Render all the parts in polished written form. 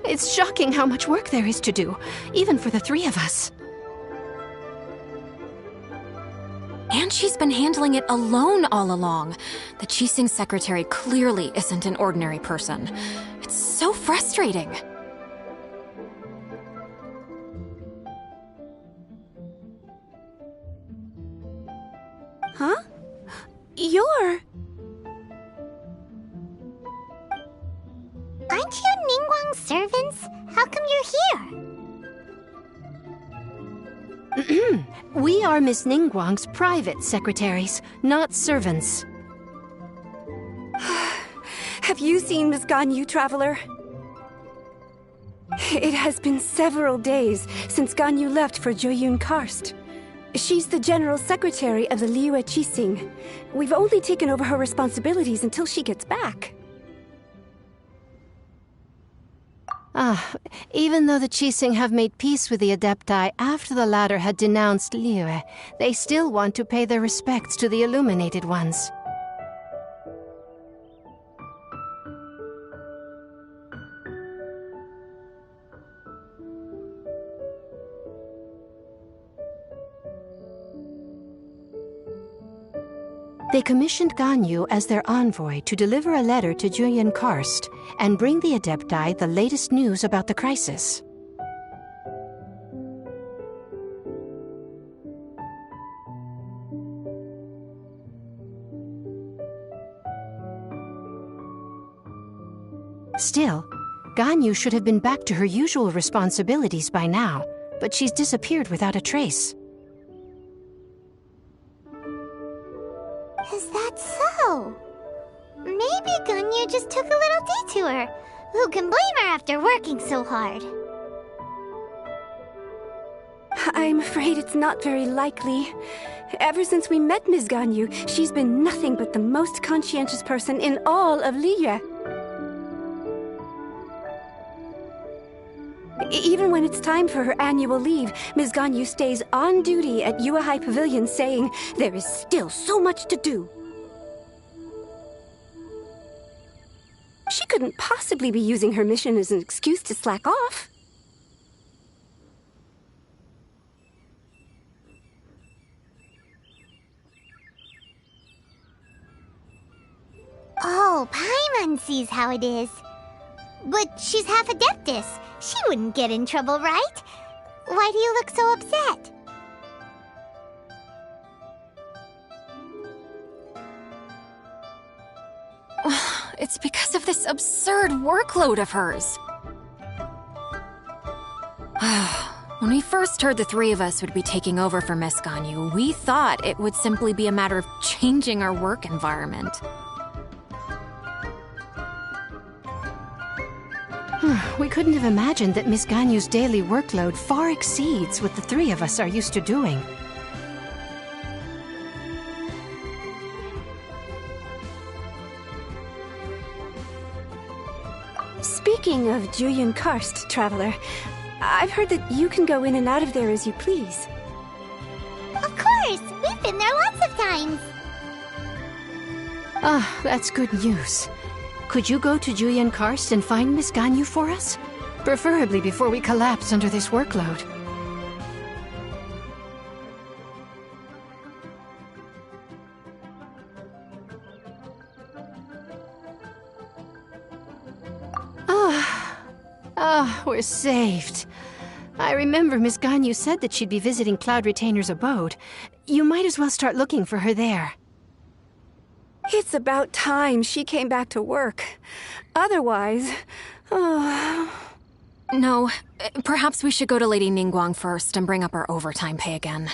It's shocking how much work there is to do, even for the three of us. And she's been handling it alone all along. The Qixing secretary clearly isn't an ordinary person. It's so frustrating. Huh? You're... Aren't you Ningguang's servants? How come you're here? We are Miss Ningguang's private secretaries, not servants. Have you seen Miss Ganyu, Traveler? It has been several days since Ganyu left for Jueyun Karst. She's the general secretary of the Liyue Qixing. We've only taken over her responsibilities until she gets back. Even though the Qixing have made peace with the Adepti after the latter had denounced Liyue, they still want to pay their respects to the Illuminated Ones. They commissioned Ganyu as their envoy to deliver a letter to Jueyun Karst and bring the Adepti the latest news about the crisis. Still, Ganyu should have been back to her usual responsibilities by now, but she's disappeared without a trace. Is that so? Maybe Ganyu just took a little detour. Who can blame her after working so hard? I'm afraid it's not very likely. Ever since we met Ms. Ganyu, she's been nothing but the most conscientious person in all of Liyue. Even when it's time for her annual leave, Ms. Ganyu stays on duty at Yuehai Pavilion saying there is still so much to do. She couldn't possibly be using her mission as an excuse to slack off. Oh, Paimon sees how it is. But she's half Adeptus. She wouldn't get in trouble, right? Why do you look so upset? It's because of this absurd workload of hers. When we first heard the three of us would be taking over for Miss Ganyu, we thought it would simply be a matter of changing our work environment. We couldn't have imagined that Miss Ganyu's daily workload far exceeds what the three of us are used to doing. Speaking of Jueyun Karst, Traveler, I've heard that you can go in and out of there as you please. Of course! We've been there lots of times! That's good news. Could you go to Jueyun Karst and find Miss Ganyu for us? Preferably before we collapse under this workload. We're saved. I remember Miss Ganyu said that she'd be visiting Cloud Retainer's abode. You might as well start looking for her there. It's about time she came back to work. Otherwise... Oh... No, perhaps we should go to Lady Ningguang first and bring up our overtime pay again.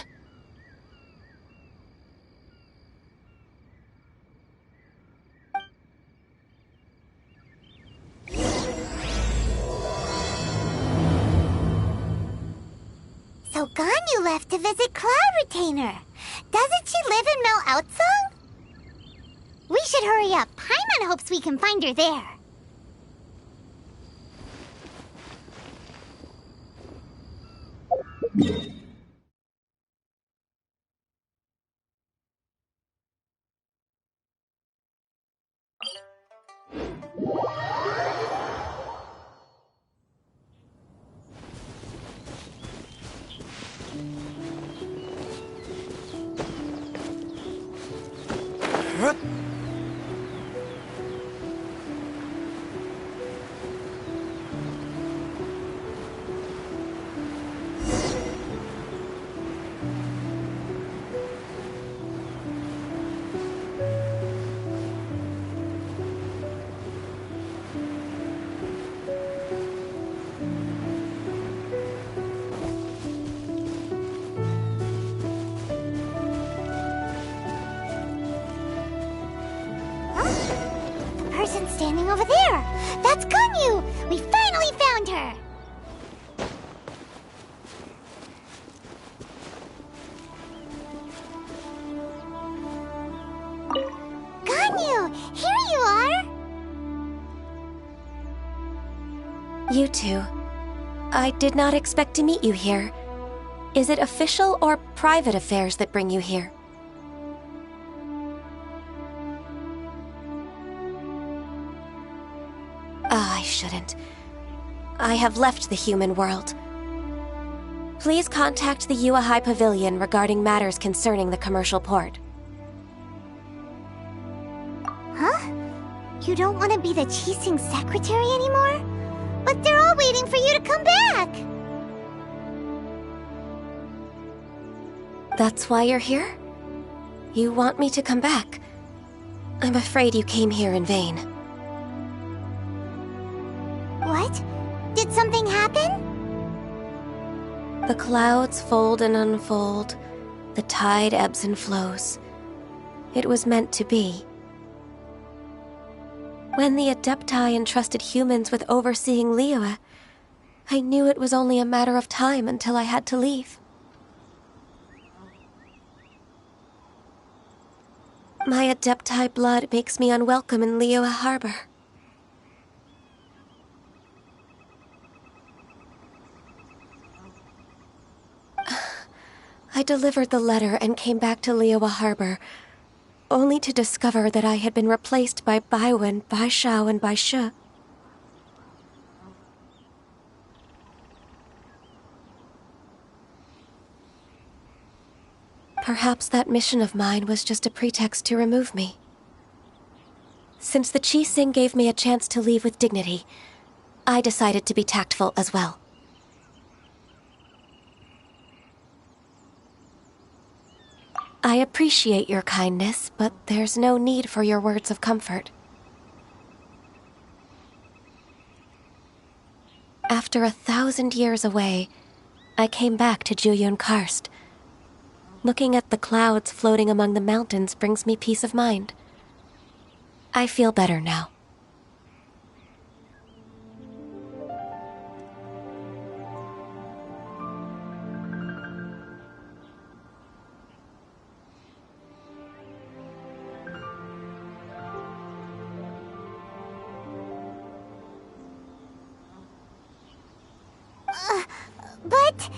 So Ganyu left to visit Cloud Retainer. Doesn't she live in Mel Outsong? We should hurry up. Paimon hopes we can find her there. Standing over there! That's Ganyu! We finally found her! Ganyu! Here you are! You two. I did not expect to meet you here. Is it official or private affairs that bring you here? I shouldn't. I have left the human world. Please contact the Yua High Pavilion regarding matters concerning the commercial port. Huh? You don't want to be the Qixing secretary anymore? But they're all waiting for you to come back! That's why you're here? You want me to come back? I'm afraid you came here in vain. What? Did something happen? The clouds fold and unfold. The tide ebbs and flows. It was meant to be. When the Adepti entrusted humans with overseeing Liyue, I knew it was only a matter of time until I had to leave. My Adepti blood makes me unwelcome in Liyue Harbor. I delivered the letter and came back to Liyue Harbor, only to discover that I had been replaced by Baiwen, Baishao, and Baishe. Perhaps that mission of mine was just a pretext to remove me. Since the Qixing gave me a chance to leave with dignity, I decided to be tactful as well. I appreciate your kindness, but there's no need for your words of comfort. After 1,000 years away, I came back to Jueyun Karst. Looking at the clouds floating among the mountains brings me peace of mind. I feel better now. But...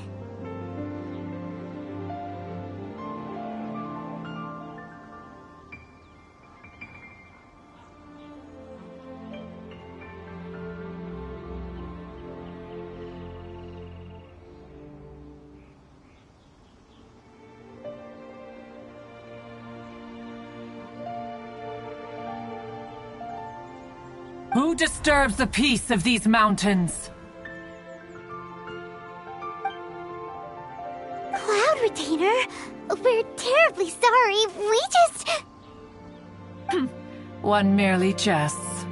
Who disturbs the peace of these mountains? Retainer. We're terribly sorry. We just... One merely jests.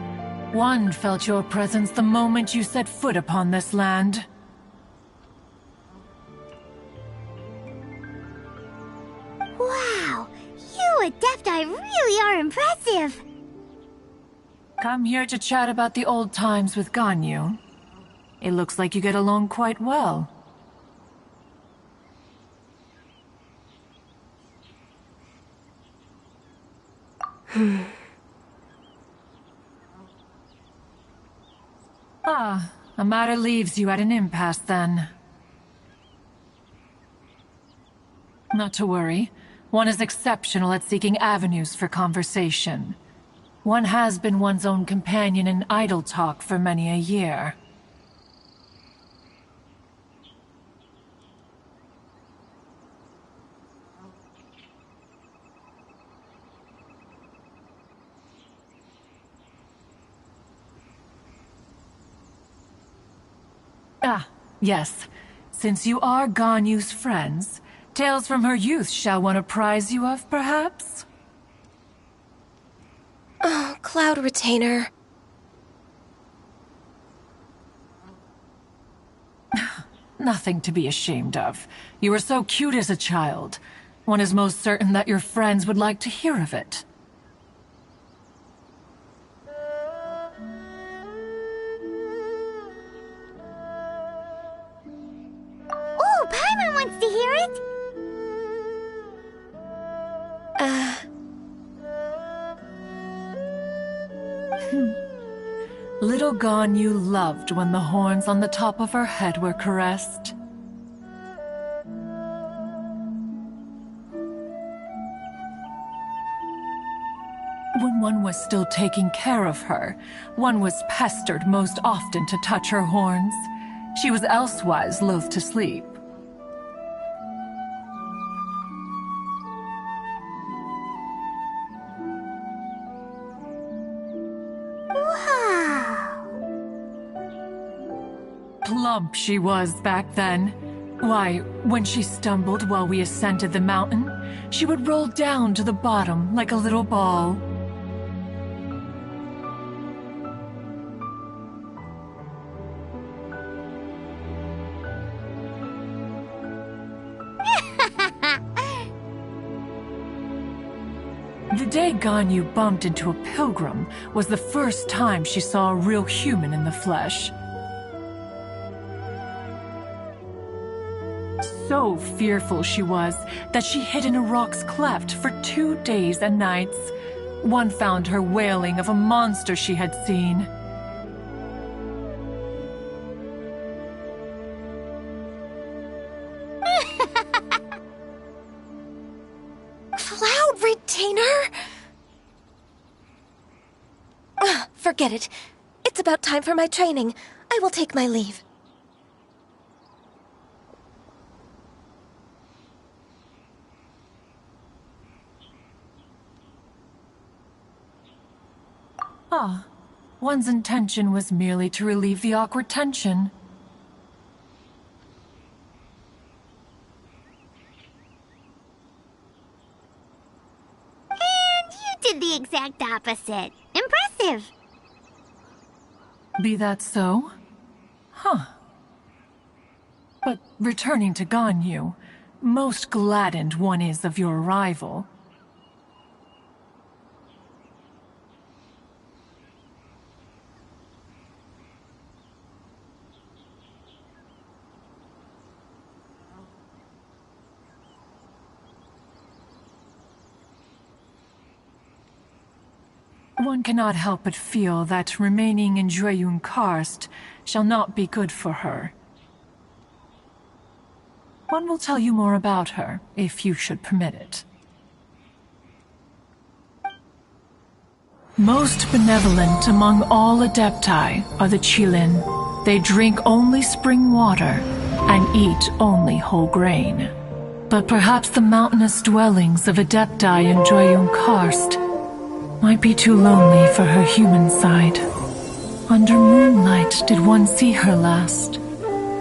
One felt your presence the moment you set foot upon this land. Wow, you Adepti really are impressive. Come here to chat about the old times with Ganyu. It looks like you get along quite well. Ah, a matter leaves you at an impasse then. Not to worry. One is exceptional at seeking avenues for conversation. One has been one's own companion in idle talk for many a year. Ah, yes. Since you are Ganyu's friends, tales from her youth shall one apprise you of, perhaps? Oh, Cloud Retainer. Nothing to be ashamed of. You were so cute as a child. One is most certain that your friends would like to hear of it. Oh, Paimon wants to hear it. Little Ganyu loved when the horns on the top of her head were caressed. When one was still taking care of her, one was pestered most often to touch her horns. She was elsewise loath to sleep. Plump she was back then. Why, when she stumbled while we ascended the mountain, she would roll down to the bottom like a little ball. The day Ganyu bumped into a pilgrim was the first time she saw a real human in the flesh. So fearful she was that she hid in a rock's cleft for 2 days and nights. One found her wailing of a monster she had seen. Cloud Retainer? Forget it. It's about time for my training. I will take my leave. Ah, one's intention was merely to relieve the awkward tension. And you did the exact opposite. Impressive. Be that so? Huh. But returning to Ganyu, most gladdened one is of your arrival. One cannot help but feel that remaining in Jueyun Karst shall not be good for her. One will tell you more about her, if you should permit it. Most benevolent among all Adepti are the Qilin. They drink only spring water and eat only whole grain. But perhaps the mountainous dwellings of Adepti in Jueyun Karst might be too lonely for her human side. Under moonlight did one see her last.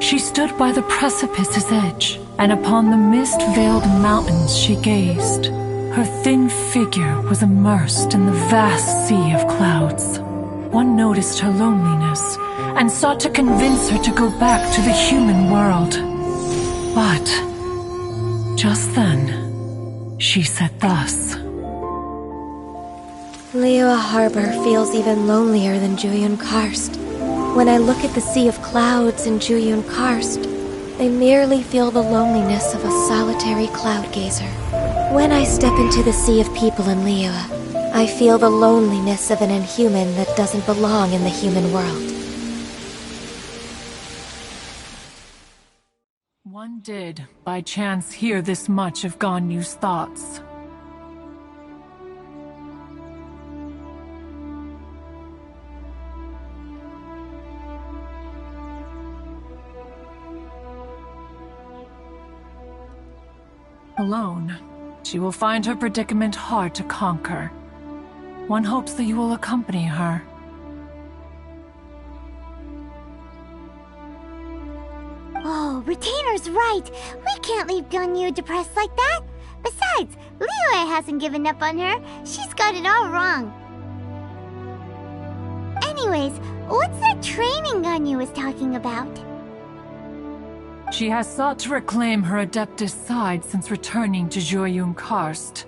She stood by the precipice's edge, and upon the mist-veiled mountains she gazed. Her thin figure was immersed in the vast sea of clouds. One noticed her loneliness and sought to convince her to go back to the human world. But just then, she said thus. Liyue Harbor feels even lonelier than Jueyun Karst. When I look at the sea of clouds in Jueyun Karst, I merely feel the loneliness of a solitary cloud gazer. When I step into the sea of people in Liyue, I feel the loneliness of an inhuman that doesn't belong in the human world. One did, by chance, hear this much of Ganyu's thoughts. Alone, she will find her predicament hard to conquer. One hopes that you will accompany her. Oh, Retainer's right. We can't leave Ganyu depressed like that. Besides, Liyue hasn't given up on her. She's got it all wrong. Anyways, what's that training Ganyu was talking about? She has sought to reclaim her Adeptus side since returning to Jueyun Karst.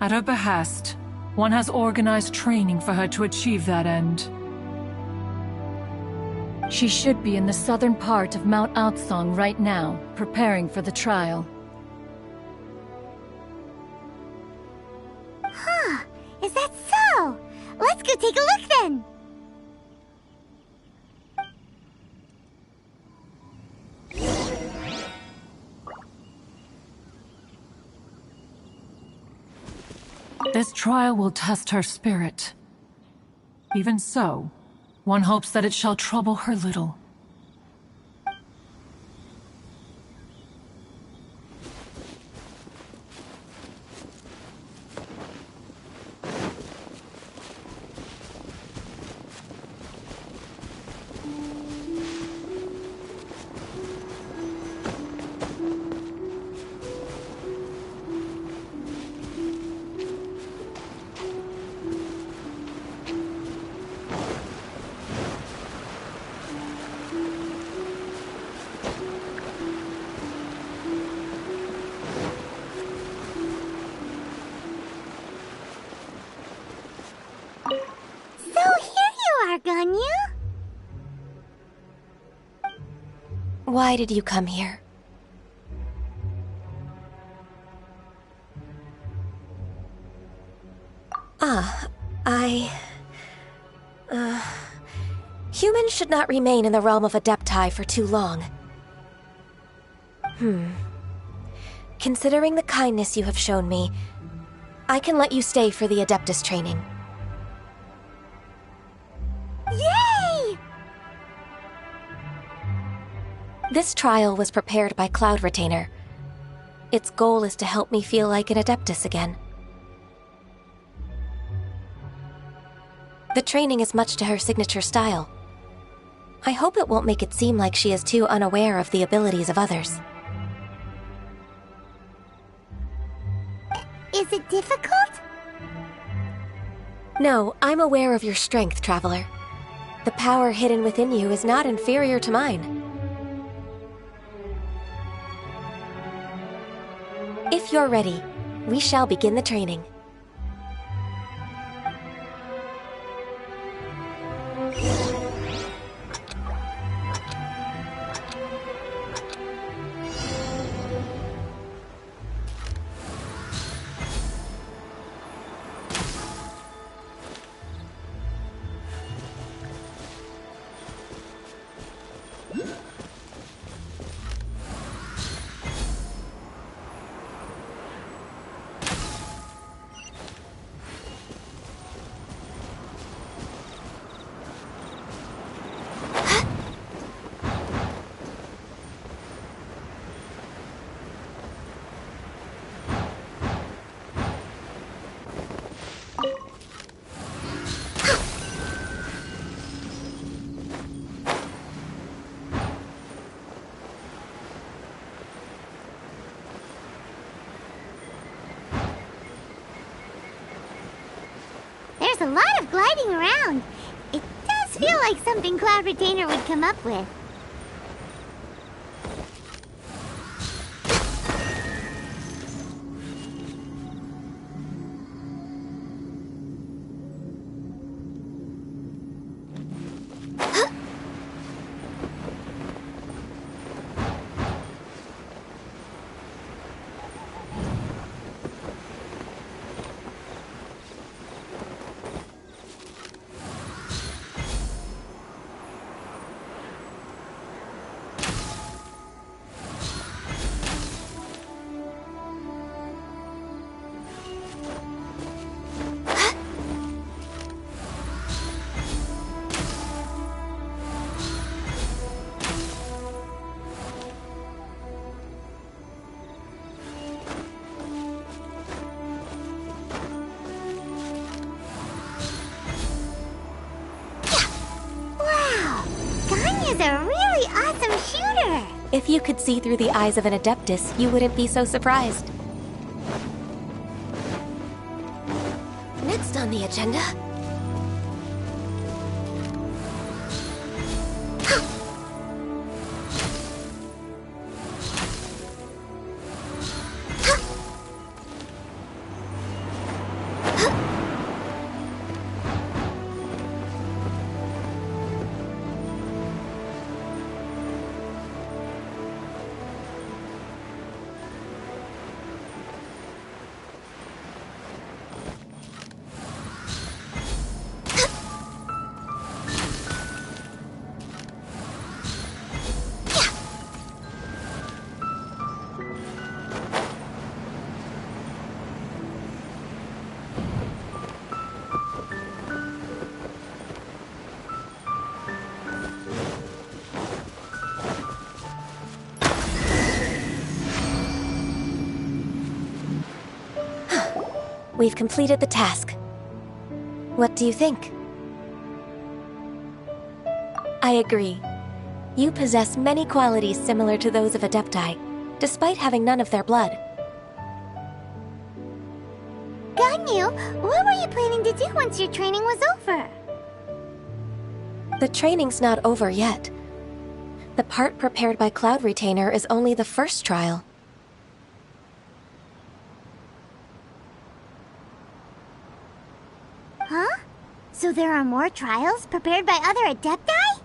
At her behest, one has organized training for her to achieve that end. She should be in the southern part of Mount Aotsong right now, preparing for the trial. Huh, is that so? Let's go take a look then! This trial will test her spirit. Even so, one hopes that it shall trouble her little. Ganyu? Why did you come here? Humans should not remain in the realm of Adepti for too long. Considering the kindness you have shown me, I can let you stay for the Adeptus training. Yay! This trial was prepared by Cloud Retainer. Its goal is to help me feel like an Adeptus again. The training is much to her signature style. I hope it won't make it seem like she is too unaware of the abilities of others. Is it difficult? No, I'm aware of your strength, Traveler. The power hidden within you is not inferior to mine. If you're ready, we shall begin the training. There's a lot of gliding around. It does feel like something Cloud Retainer would come up with. Ganyu's a really awesome shooter! If you could see through the eyes of an Adeptus, you wouldn't be so surprised. Next on the agenda... We've completed the task. What do you think? I agree. You possess many qualities similar to those of Adepti, despite having none of their blood. Ganyu, what were you planning to do once your training was over? The training's not over yet. The part prepared by Cloud Retainer is only the first trial. Huh? So there are more trials prepared by other Adepti?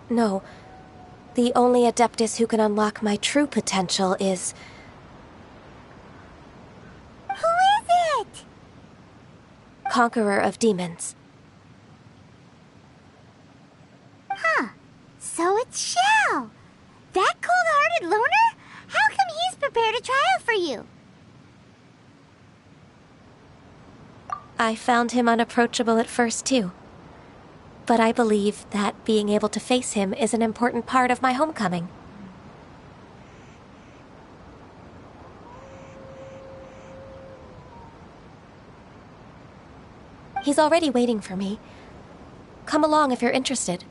No. The only Adeptus who can unlock my true potential is... Who is it? Conqueror of Demons. Huh. So it's Shao! That cold-hearted loner? How come he's prepared a trial for you? I found him unapproachable at first, too. But I believe that being able to face him is an important part of my homecoming. He's already waiting for me. Come along if you're interested.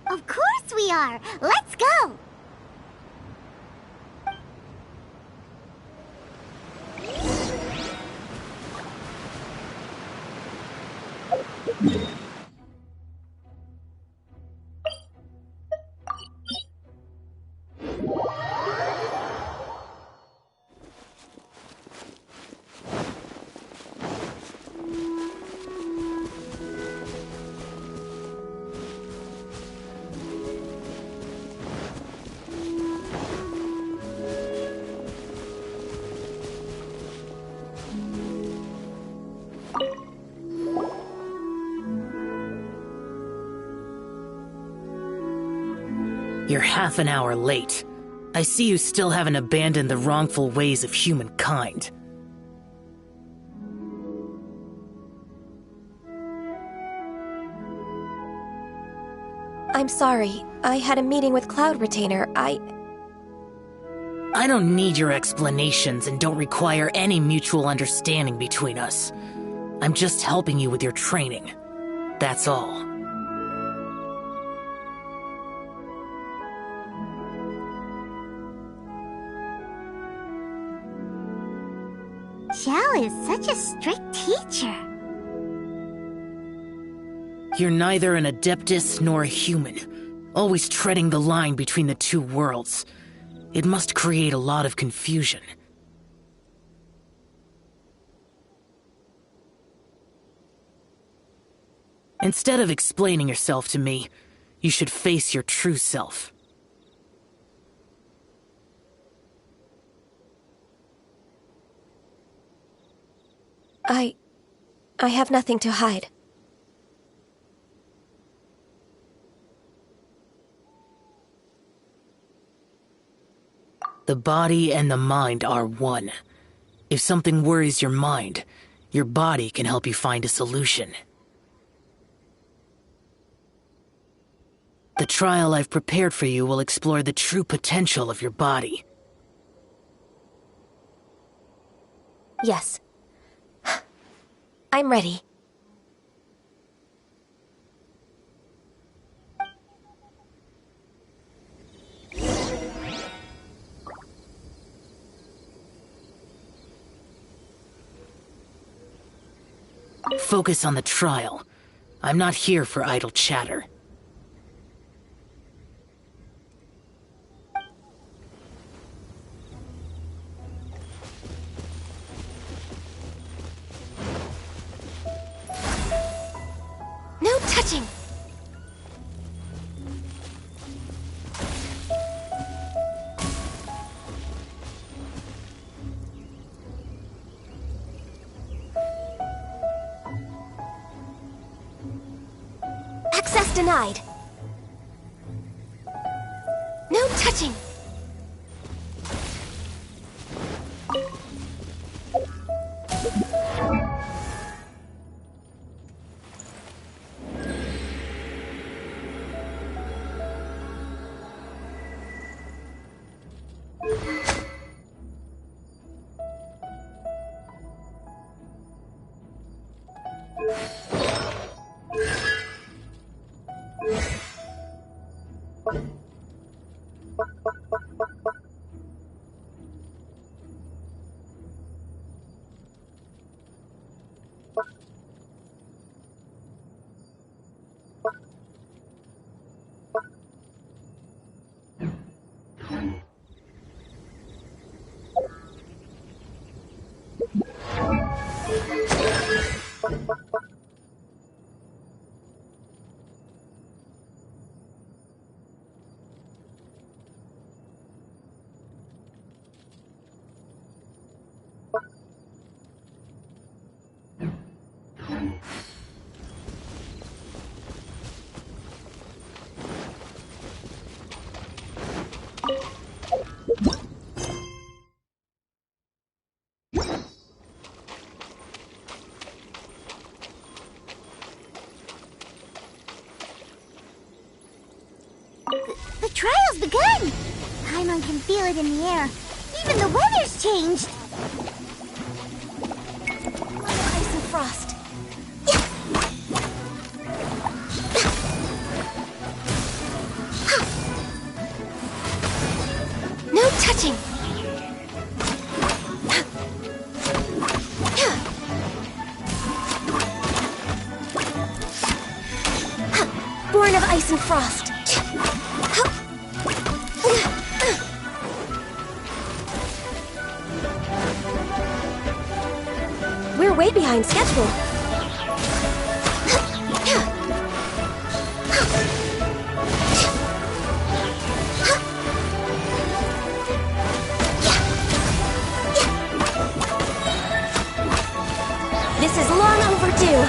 Of course we are! Let's go! You're half an hour late. I see you still haven't abandoned the wrongful ways of humankind. I'm sorry. I had a meeting with Cloud Retainer. I don't need your explanations and don't require any mutual understanding between us. I'm just helping you with your training. That's all. Xiao is such a strict teacher. You're neither an Adeptus nor a human, always treading the line between the two worlds. It must create a lot of confusion. Instead of explaining yourself to me, you should face your true self. I have nothing to hide. The body and the mind are one. If something worries your mind, your body can help you find a solution. The trial I've prepared for you will explore the true potential of your body. Yes. I'm ready. Focus on the trial. I'm not here for idle chatter. No touching! Access denied. No touching! The trial's begun! Paimon can feel it in the air. Even the weather's changed! Ice and frost. No touching! Born of ice and frost. We're way behind schedule. This is long overdue.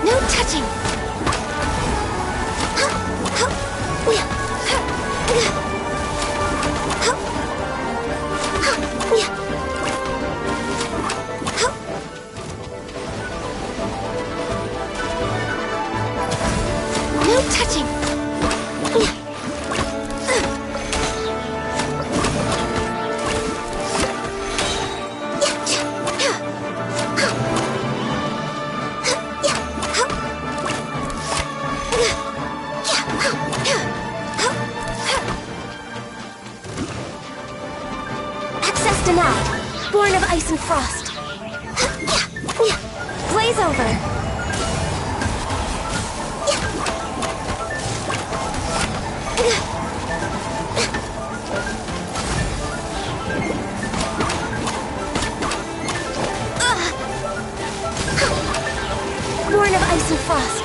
No touching. ice and frost.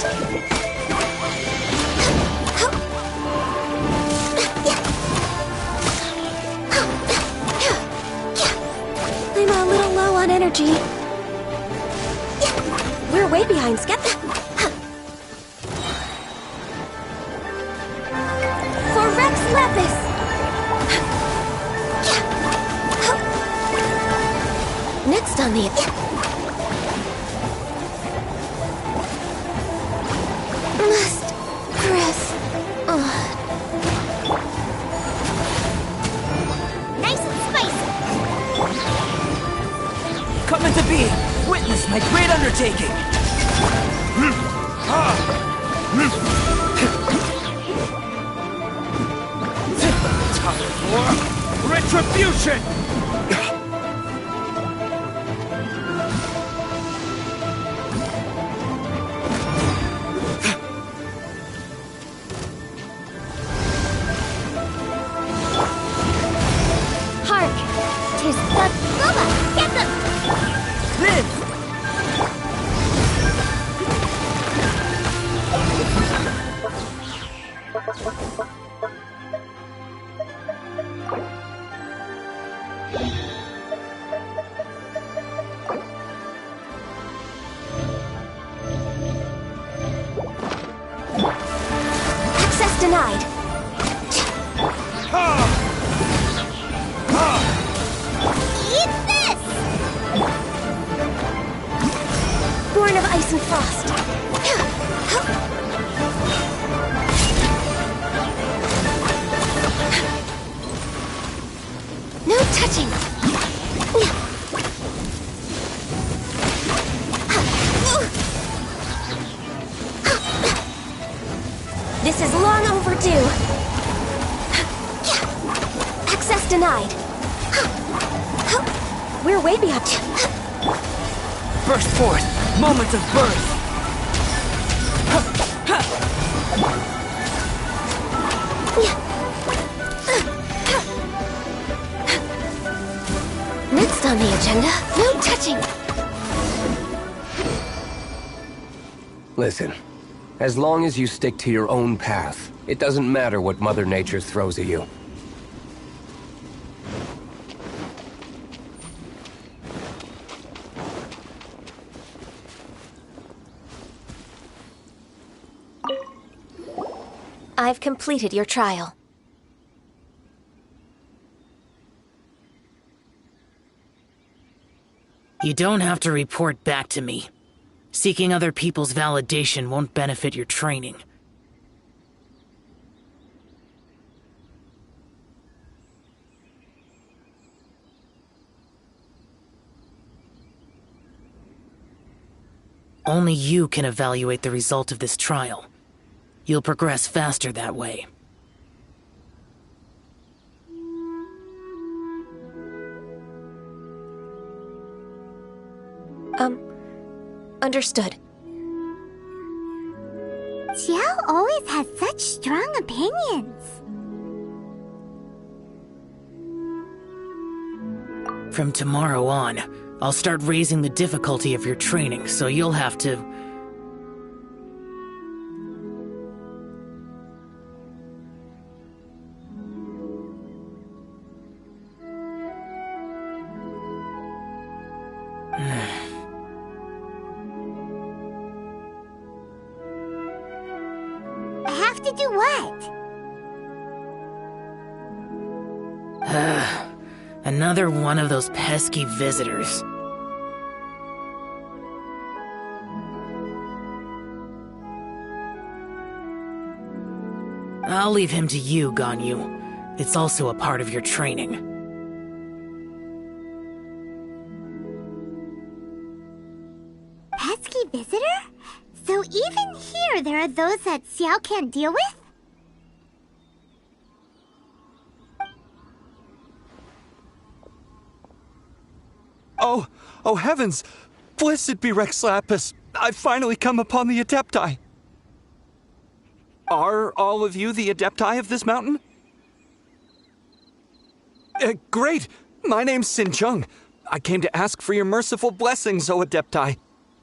I'm a little low on energy. We're way behind schedule. For Rex Lapis! Next on the... Must press on. Nice and spicy. Come into being! Witness my great undertaking! Time for retribution! Hark! 'Tis the Boba! Get them! Live! Access denied. Eat this! Born of ice and frost. No touching. This is long overdue. Access denied. We're way behind. Burst forth! Moment of birth! Next on the agenda, no touching. Listen, as long as you stick to your own path, it doesn't matter what Mother Nature throws at you. I've completed your trial. You don't have to report back to me. Seeking other people's validation won't benefit your training. Only you can evaluate the result of this trial. You'll progress faster that way. Understood. Xiao always has such strong opinions. From tomorrow on, I'll start raising the difficulty of your training, so you'll have to... I have to do what? Another one of those pesky visitors. I'll leave him to you, Ganyu. It's also a part of your training. Pesky visitor? So even here there are those that Xiao can't deal with? Oh heavens! Blessed be Rex Lapis! I've finally come upon the Adepti! Are all of you the Adepti of this mountain? Great! My name's Sin Chung. I came to ask for your merciful blessings, O Adepti.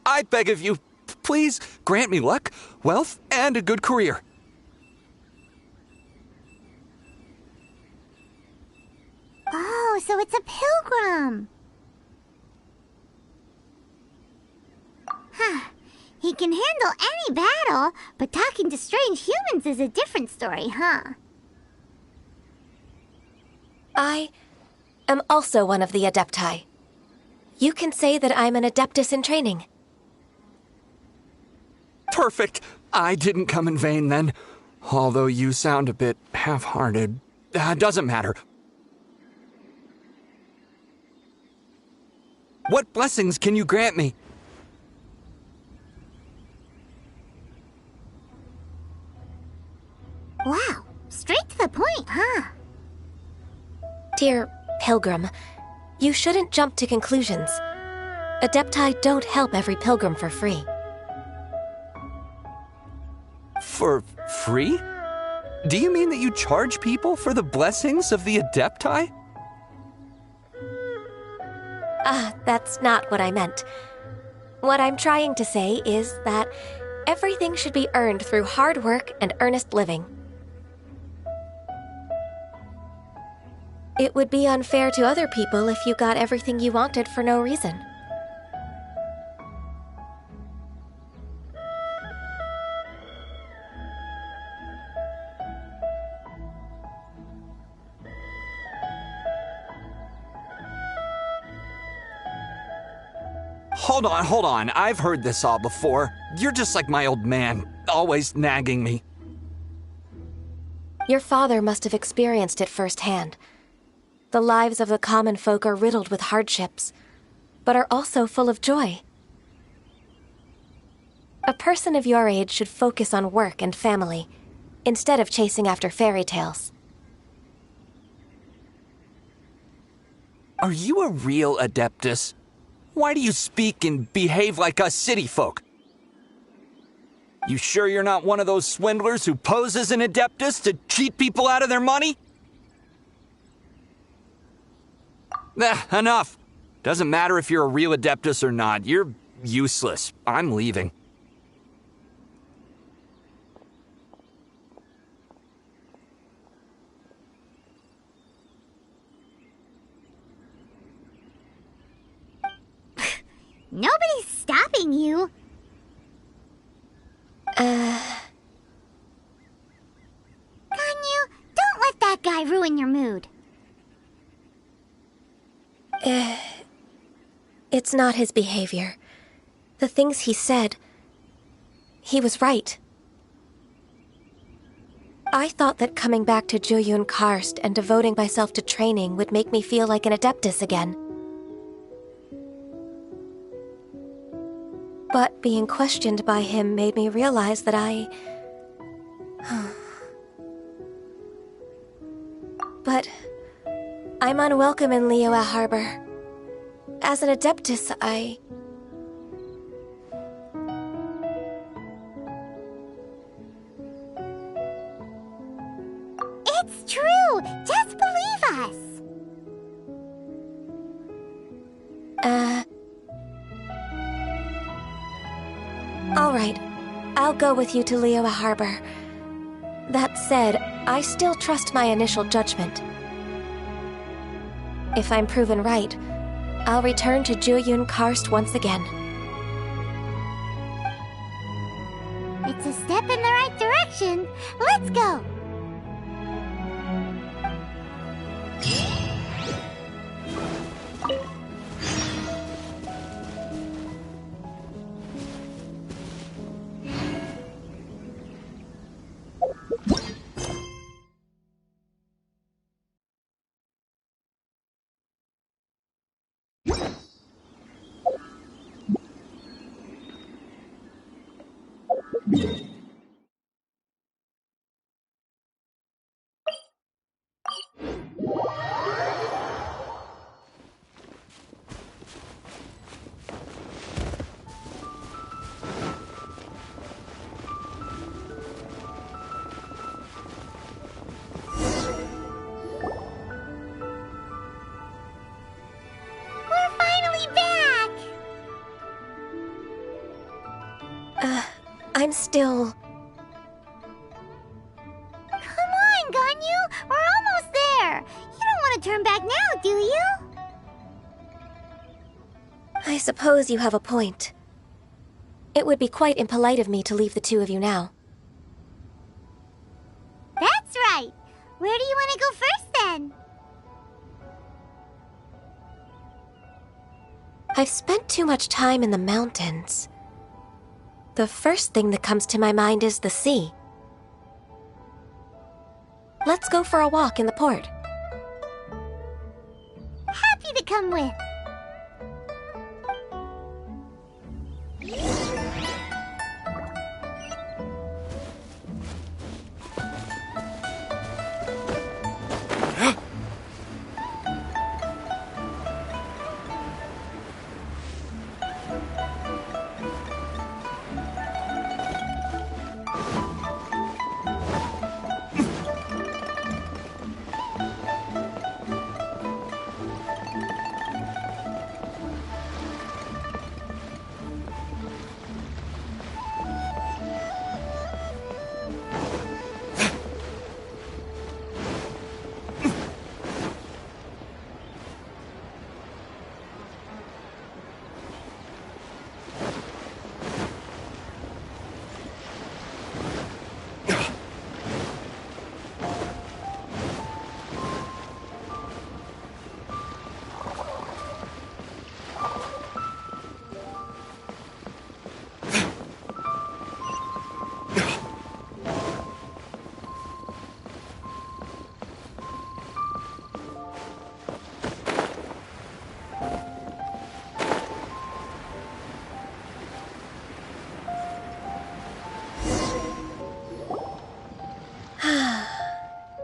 I beg of you, please grant me luck, wealth, and a good career. Oh, so it's a pilgrim. Huh. He can handle any battle, but talking to strange humans is a different story, huh? I am also one of the Adepti. You can say that I'm an Adeptus in training. Perfect. I didn't come in vain then. Although you sound a bit half-hearted. Doesn't matter. What blessings can you grant me? Wow, straight to the point, huh? Dear Pilgrim, you shouldn't jump to conclusions. Adepti don't help every pilgrim for free. For free? Do you mean that you charge people for the blessings of the Adepti? That's not what I meant. What I'm trying to say is that everything should be earned through hard work and earnest living. It would be unfair to other people if you got everything you wanted for no reason. Hold on. I've heard this all before. You're just like my old man, always nagging me. Your father must have experienced it firsthand. The lives of the common folk are riddled with hardships, but are also full of joy. A person of your age should focus on work and family, instead of chasing after fairy tales. Are you a real Adeptus? Why do you speak and behave like us city folk? You sure you're not one of those swindlers who pose as an Adeptus to cheat people out of their money? Enough. Doesn't matter if you're a real Adeptus or not. You're useless. I'm leaving. Nobody's stopping you. Ganyu, don't let that guy ruin your mood. It's not his behavior. The things he said, he was right. I thought that coming back to Jueyun Karst and devoting myself to training would make me feel like an Adeptus again. But being questioned by him made me realize that But I'm unwelcome in Liyue Harbor. As an Adeptus, It's true! Just believe us! All right. I'll go with you to Liyue Harbor. That said, I still trust my initial judgment. If I'm proven right, I'll return to Jueyun Karst once again. It's a step in the right direction. Let's go! I'm still... Come on, Ganyu! We're almost there! You don't want to turn back now, do you? I suppose you have a point. It would be quite impolite of me to leave the two of you now. That's right! Where do you want to go first, then? I've spent too much time in the mountains. The first thing that comes to my mind is the sea. Let's go for a walk in the port. Happy to come with.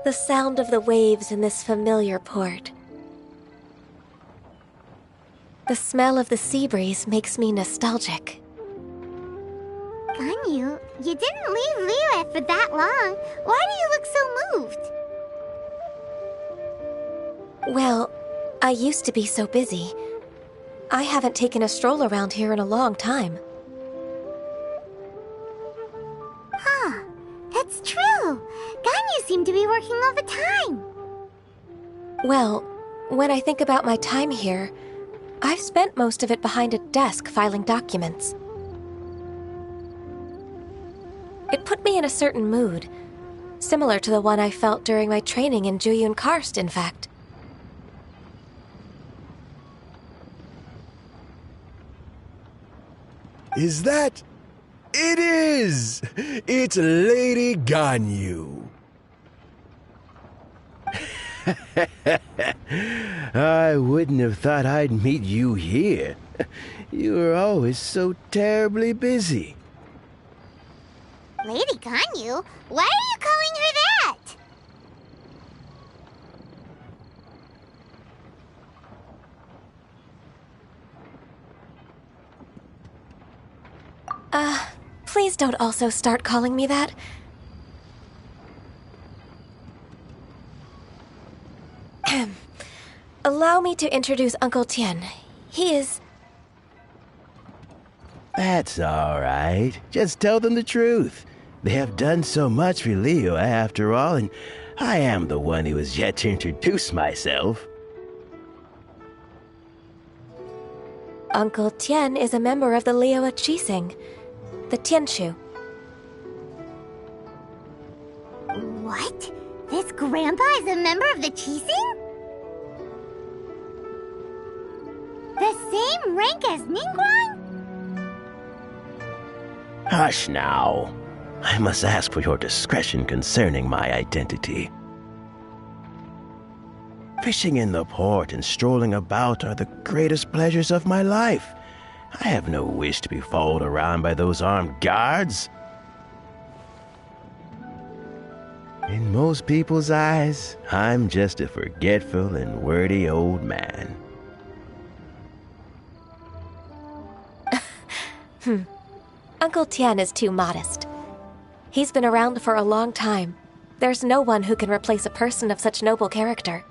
The sound of the waves in this familiar port. The smell of the sea breeze makes me nostalgic. Ganyu, you didn't leave Liyue for that long. Why do you look so moved? Well, I used to be so busy. I haven't taken a stroll around here in a long time. Huh, that's true. Ganyu seemed to be working all the time. Well, when I think about my time here, I've spent most of it behind a desk filing documents. It put me in a certain mood, similar to the one I felt during my training in Jueyun Karst, in fact. Is that... It is! It's Lady Ganyu. I wouldn't have thought I'd meet you here. You were always so terribly busy. Lady Ganyu? Why are you calling her that? Please don't also start calling me that. Allow me to introduce Uncle Tian. He is... That's all right. Just tell them the truth. They have done so much for Liyue after all, and I am the one who has yet to introduce myself. Uncle Tian is a member of the Liyue Qixing, the Tianshu. What? This grandpa is a member of the Qixing? The same rank as Ningguang? Hush now. I must ask for your discretion concerning my identity. Fishing in the port and strolling about are the greatest pleasures of my life. I have no wish to be followed around by those armed guards. In most people's eyes, I'm just a forgetful and wordy old man. Uncle Tian is too modest. He's been around for a long time. There's no one who can replace a person of such noble character.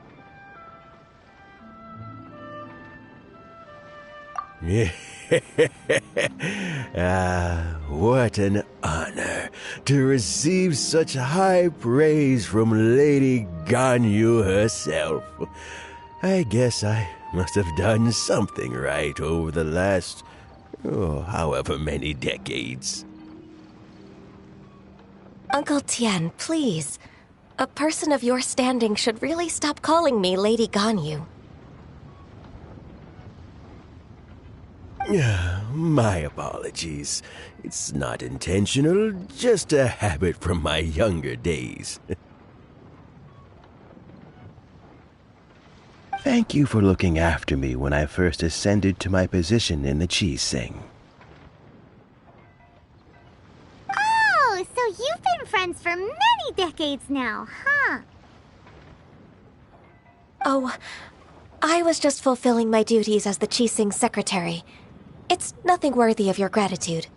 What an honor to receive such high praise from Lady Ganyu herself. I guess I must have done something right over the last, however many decades. Uncle Tian, please. A person of your standing should really stop calling me Lady Ganyu. My apologies. It's not intentional, just a habit from my younger days. Thank you for looking after me when I first ascended to my position in the Qixing. Oh, so you've been friends for many decades now, huh? Oh, I was just fulfilling my duties as the Qixing secretary. It's nothing worthy of your gratitude.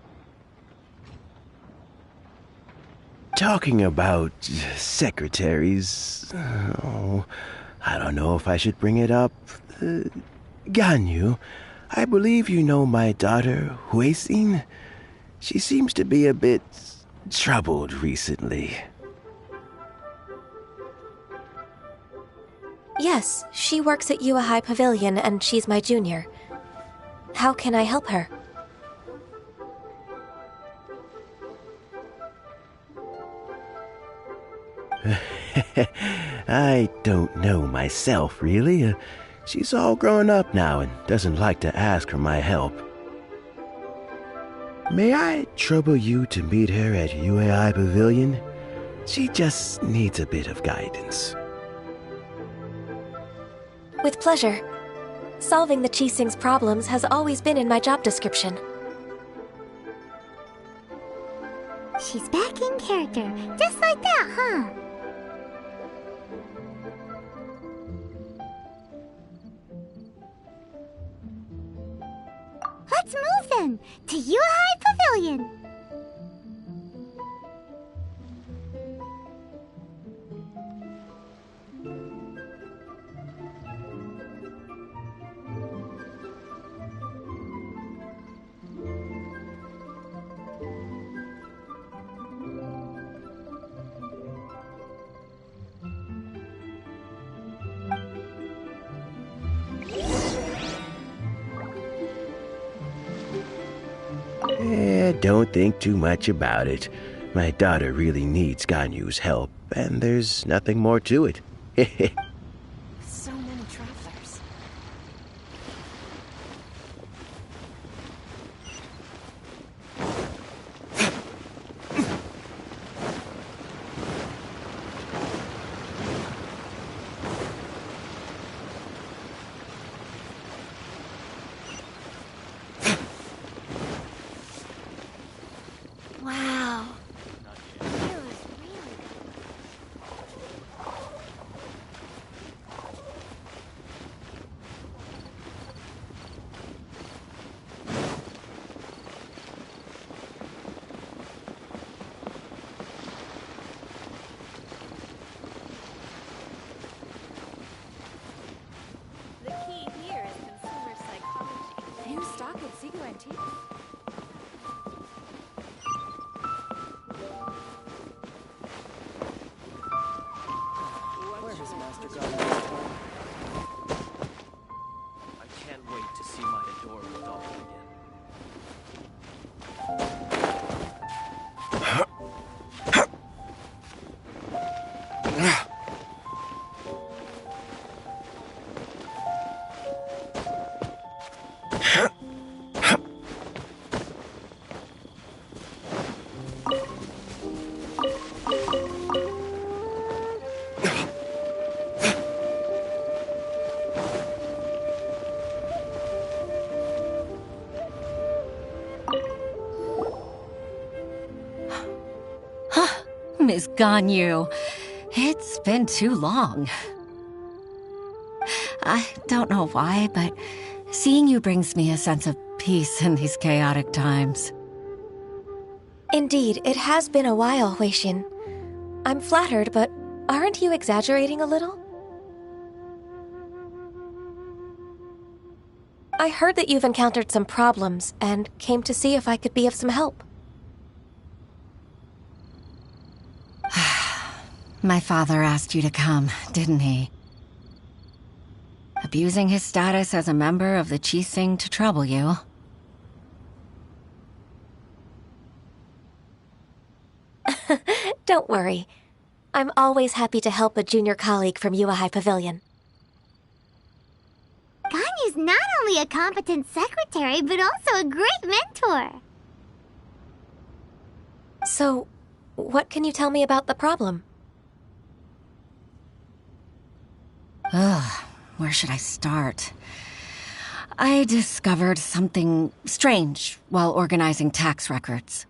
Talking about secretaries... I don't know if I should bring it up. Ganyu, I believe you know my daughter, Huixin. She seems to be a bit troubled recently. Yes, she works at Yuehai Pavilion and she's my junior. How can I help her? I don't know myself, really. She's all grown up now and doesn't like to ask for my help. May I trouble you to meet her at Yuehai Pavilion? She just needs a bit of guidance. With pleasure. Solving the Qixing's problems has always been in my job description. She's back in character, just like that, huh? Let's move then, to Yuehai Pavilion. Don't think too much about it. My daughter really needs Ganyu's help, and there's nothing more to it. So many travelers. Wow. The key here is consumer psychology. New stock at Zigo Antique. Where has Master gone this time? I can't wait to see my adorable daughter again. Miss Ganyu, it's been too long. I don't know why, but seeing you brings me a sense of peace in these chaotic times. Indeed, it has been a while, Huixin. I'm flattered, but aren't you exaggerating a little? I heard that you've encountered some problems and came to see if I could be of some help. My father asked you to come, didn't he? Abusing his status as a member of the Qixing to trouble you. Don't worry. I'm always happy to help a junior colleague from Yuehai Pavilion. Ganyu's not only a competent secretary, but also a great mentor. So, what can you tell me about the problem? Ugh, where should I start? I discovered something strange while organizing tax records.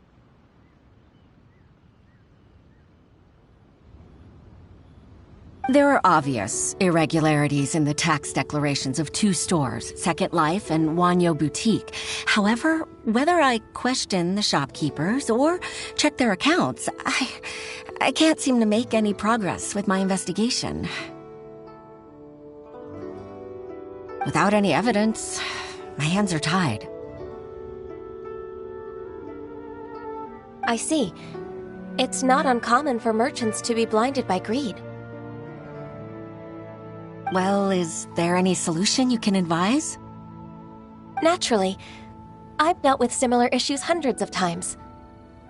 There are obvious irregularities in the tax declarations of two stores, Second Life and Wanyo Boutique. However, whether I question the shopkeepers or check their accounts, I can't seem to make any progress with my investigation. Without any evidence, my hands are tied. I see. It's not uncommon for merchants to be blinded by greed. Well, is there any solution you can advise? Naturally. I've dealt with similar issues hundreds of times.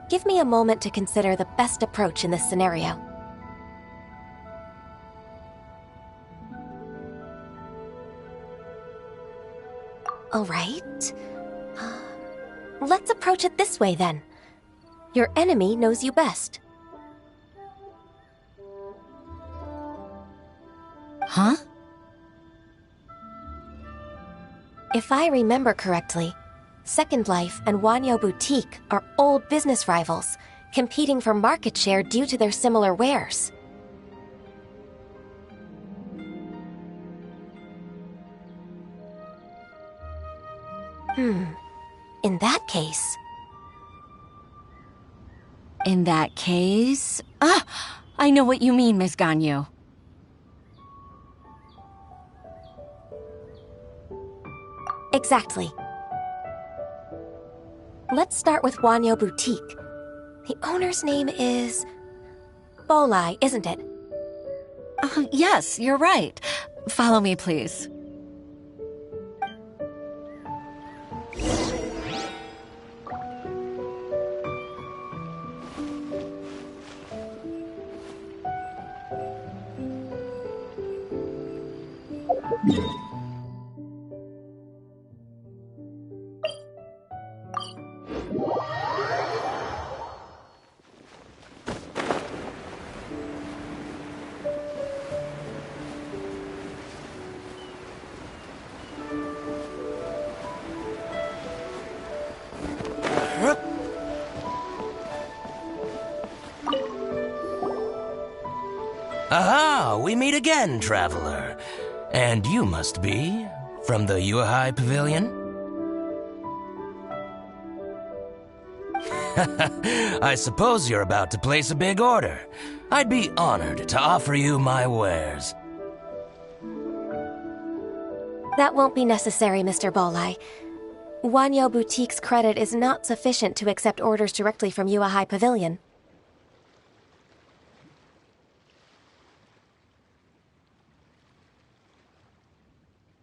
Give me a moment to consider the best approach in this scenario. All right. Let's approach it this way, then. Your enemy knows you best. Huh? If I remember correctly, Second Life and Wanyo Boutique are old business rivals, competing for market share due to their similar wares. In that case... In that case... I know what you mean, Miss Ganyu. Exactly. Let's start with Wanyo Boutique. The owner's name is... Bolai, isn't it? Yes, you're right. Follow me, please. Aha! We meet again, traveler. And you must be from the Yuehai Pavilion? I suppose you're about to place a big order. I'd be honored to offer you my wares. That won't be necessary, Mr. Bolai. Wanyo Boutique's credit is not sufficient to accept orders directly from Yuehai Pavilion.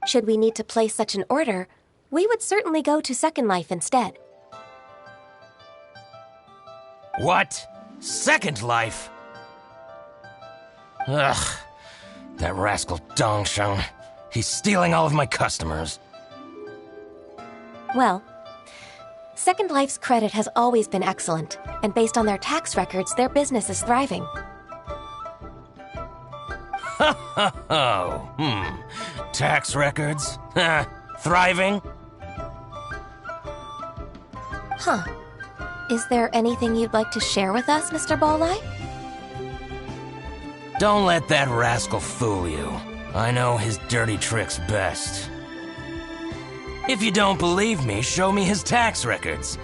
Should we need to place such an order, we would certainly go to Second Life instead. What? Second Life? Ugh. That rascal Dongsheng. He's stealing all of my customers. Well, Second Life's credit has always been excellent, and based on their tax records, their business is thriving. Tax records? Thriving? Huh. Is there anything you'd like to share with us, Mr. Bolai? Don't let that rascal fool you. I know his dirty tricks best. If you don't believe me, show me his tax records.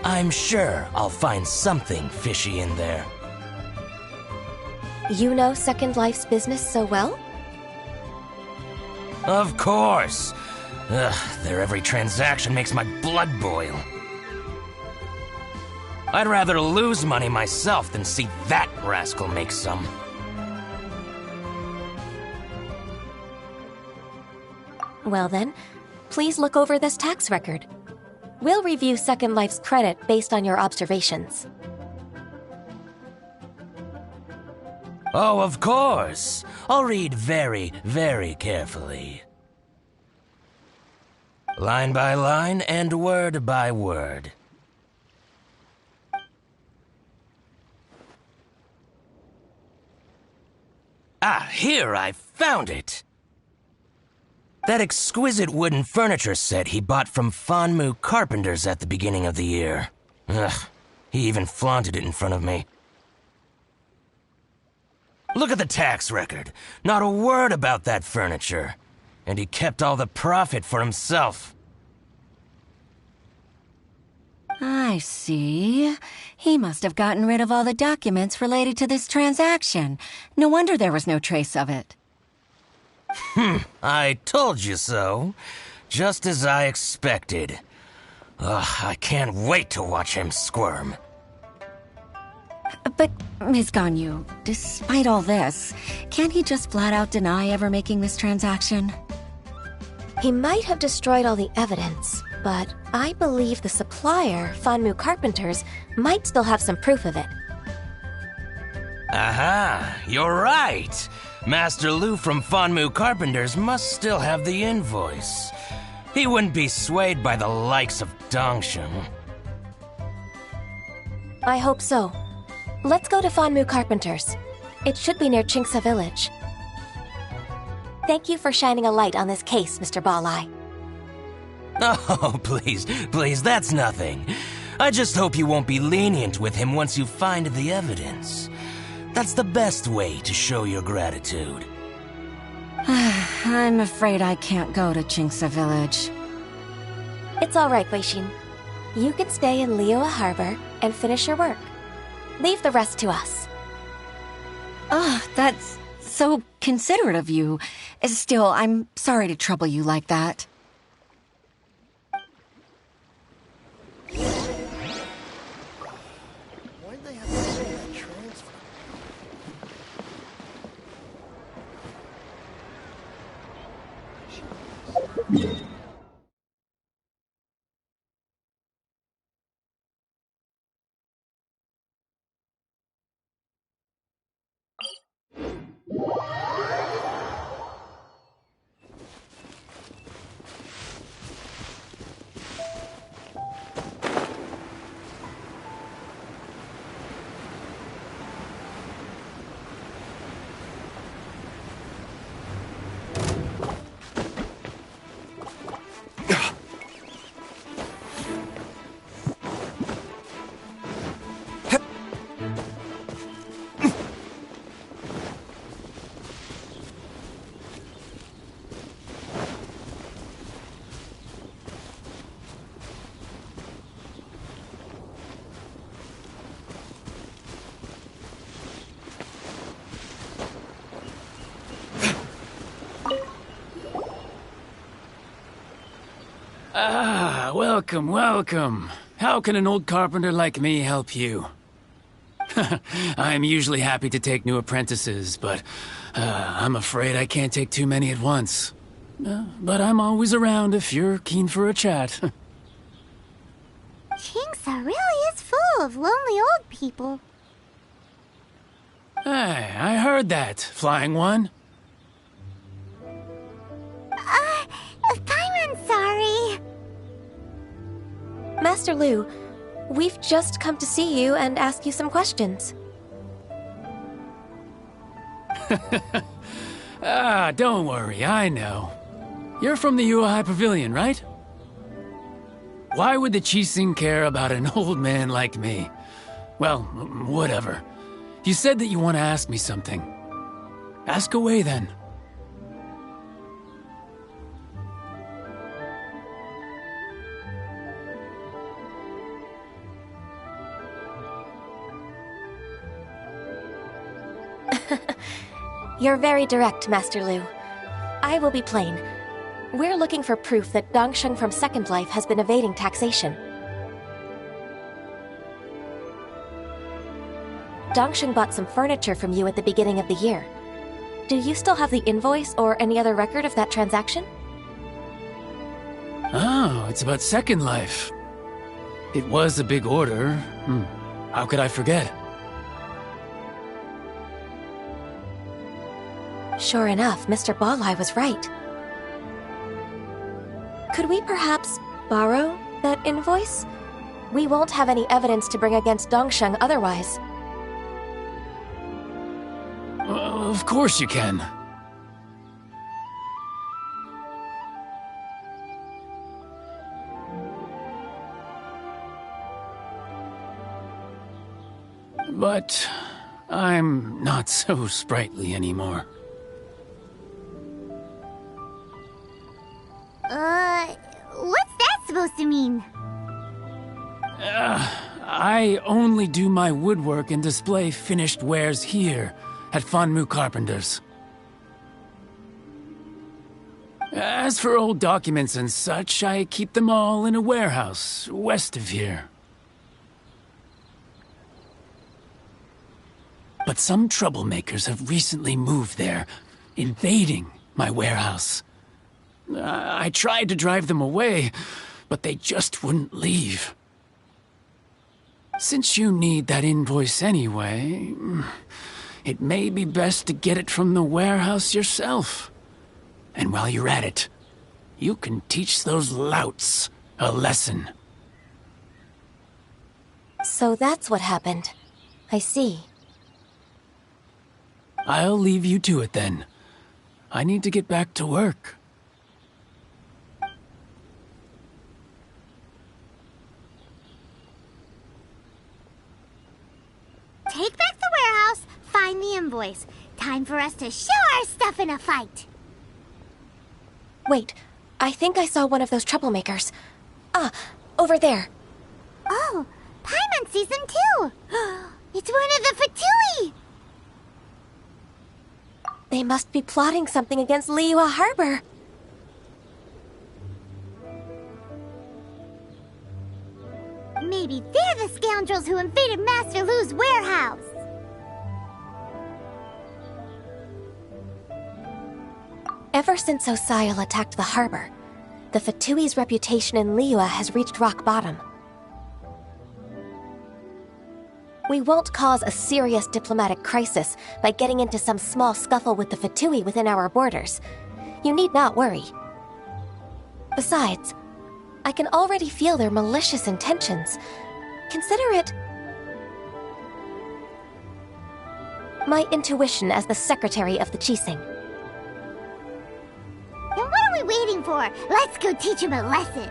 I'm sure I'll find something fishy in there. You know Second Life's business so well? Of course. Ugh, their every transaction makes my blood boil. I'd rather lose money myself than see that rascal make some. Well then, please look over this tax record. We'll review Second Life's credit based on your observations. Oh, of course. I'll read very, very carefully. Line by line and word by word. Ah, here, I found it! That exquisite wooden furniture set he bought from Fanmu Carpenters at the beginning of the year. Ugh, he even flaunted it in front of me. Look at the tax record. Not a word about that furniture. And he kept all the profit for himself. I see. He must have gotten rid of all the documents related to this transaction. No wonder there was no trace of it. I told you so. Just as I expected. Ugh, I can't wait to watch him squirm. But, Ms. Ganyu, despite all this, can't he just flat out deny ever making this transaction? He might have destroyed all the evidence, but I believe the supplier, Fanmu Carpenters, might still have some proof of it. Aha, you're right. Master Lu from Fanmu Carpenters must still have the invoice. He wouldn't be swayed by the likes of Dongsheng. I hope so. Let's go to Fanmu Carpenters. It should be near Chingsa Village. Thank you for shining a light on this case, Mr. Balai. Oh, please, that's nothing. I just hope you won't be lenient with him once you find the evidence. That's the best way to show your gratitude. I'm afraid I can't go to Chingsa Village. It's all right, Weishin. You can stay in Liyue Harbor and finish your work. Leave the rest to us. That's so considerate of you. Still, I'm sorry to trouble you like that. Why'd they have to say that transfer? Ah, welcome, welcome. How can an old carpenter like me help you? I'm usually happy to take new apprentices, but I'm afraid I can't take too many at once. But I'm always around if you're keen for a chat. Chingsa really is full of lonely old people. Hey, I heard that, Flying One. I'm sorry. Master Lu, we've just come to see you and ask you some questions. Don't worry, I know. You're from the Yuehai Pavilion, right? Why would the Qixing care about an old man like me? Well, whatever. You said that you want to ask me something. Ask away, then. You're very direct, Master Lu. I will be plain. We're looking for proof that Dongsheng from Second Life has been evading taxation. Dongsheng bought some furniture from you at the beginning of the year. Do you still have the invoice or any other record of that transaction? Oh, it's about Second Life. It was a big order. How could I forget? Sure enough, Mr. Balai was right. Could we perhaps borrow that invoice? We won't have any evidence to bring against Dongsheng otherwise. Of course you can. But I'm not so sprightly anymore. What's that supposed to mean? I only do my woodwork and display finished wares here at Fanmu Carpenters. As for old documents and such, I keep them all in a warehouse west of here. But some troublemakers have recently moved there, invading my warehouse. I tried to drive them away, but they just wouldn't leave. Since you need that invoice anyway, it may be best to get it from the warehouse yourself. And while you're at it, you can teach those louts a lesson. So that's what happened. I see. I'll leave you to it then. I need to get back to work. Take back the warehouse, find the invoice. Time for us to show our stuff in a fight. Wait, I think I saw one of those troublemakers. Ah, over there. Oh, Paimon sees them too. It's one of the Fatui. They must be plotting something against Liyue Harbor. Maybe they're the scoundrels who invaded Master Lu's warehouse. Ever since Osial attacked the harbor, the Fatui's reputation in Liyue has reached rock bottom. We won't cause a serious diplomatic crisis by getting into some small scuffle with the Fatui within our borders. You need not worry. Besides, I can already feel their malicious intentions. Consider it my intuition as the secretary of the Qixing. Then what are we waiting for? Let's go teach him a lesson.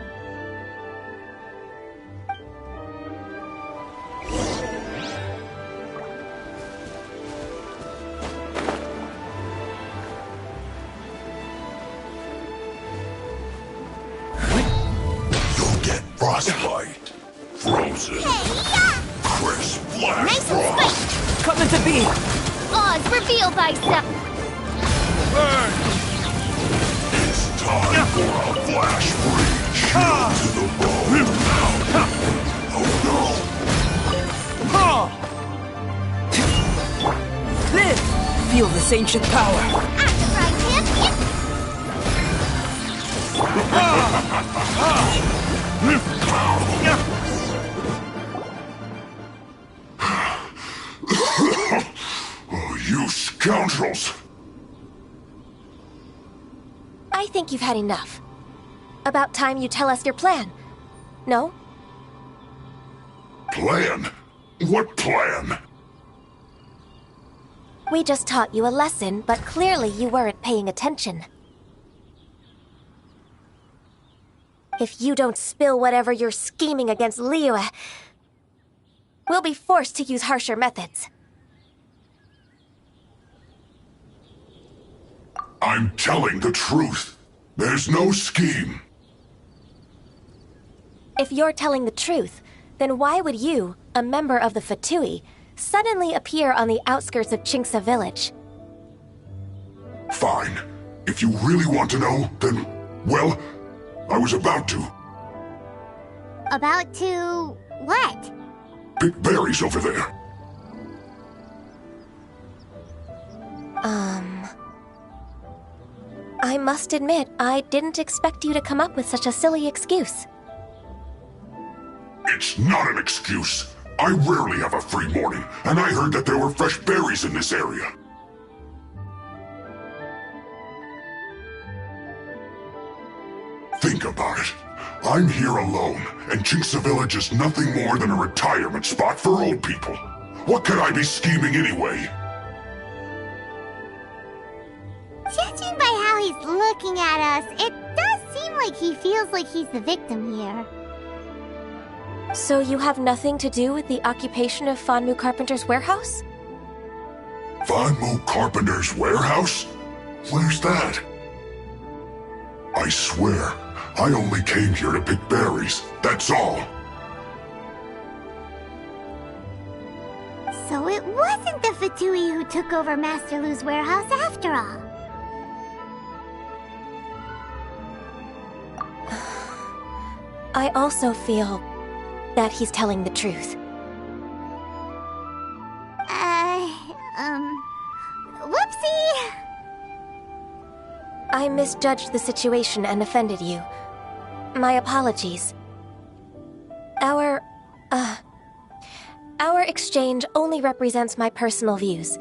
Frostbite. Frozen. Crisp black Nice and frost. spicy. Coming to be. Oz, reveal thyself. Burn. It's time for a flash freeze. Chill to the bone. Oh no. Live. Feel this ancient power. Oh, you scoundrels! I think you've had enough. About time you tell us your plan. No? Plan? What plan? We just taught you a lesson, but clearly you weren't paying attention. If you don't spill whatever you're scheming against Liyue, we'll be forced to use harsher methods. I'm telling the truth. There's no scheme. If you're telling the truth, then why would you, a member of the Fatui, suddenly appear on the outskirts of Qingce village? Fine. If you really want to know, then Well, I was about to. About to... what? Pick berries over there. I must admit, I didn't expect you to come up with such a silly excuse. It's not an excuse. I rarely have a free morning, and I heard that there were fresh berries in this area. Think about it. I'm here alone, and Chinksa Village is nothing more than a retirement spot for old people. What could I be scheming anyway? Judging by how he's looking at us, it does seem like he feels like he's the victim here. So you have nothing to do with the occupation of Fanmu Carpenter's warehouse? Fanmu Carpenter's warehouse? Where's that? I swear, I only came here to pick berries, that's all. So it wasn't the Fatui who took over Master Lu's warehouse after all. I also feel that he's telling the truth. Whoopsie! I misjudged the situation and offended you. My apologies. Our exchange only represents my personal views.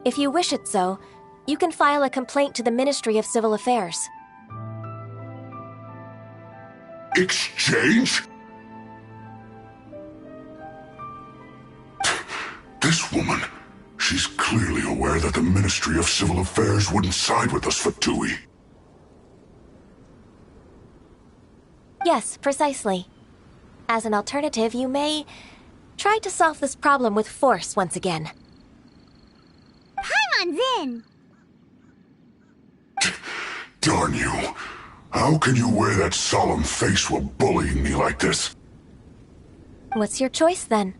If you wish it so, you can file a complaint to the Ministry of Civil Affairs. Exchange? This woman, she's clearly aware that the Ministry of Civil Affairs wouldn't side with us, Fatui. Yes, precisely. As an alternative, you may try to solve this problem with force once again. Paimon's in! Darn you. How can you wear that solemn face while bullying me like this? What's your choice, then?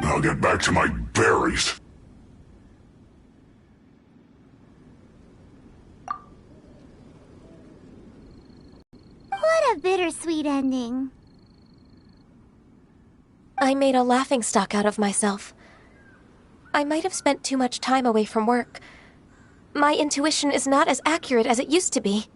I'll get back to my berries. What a bittersweet ending. I made a laughingstock out of myself. I might have spent too much time away from work. My intuition is not as accurate as it used to be.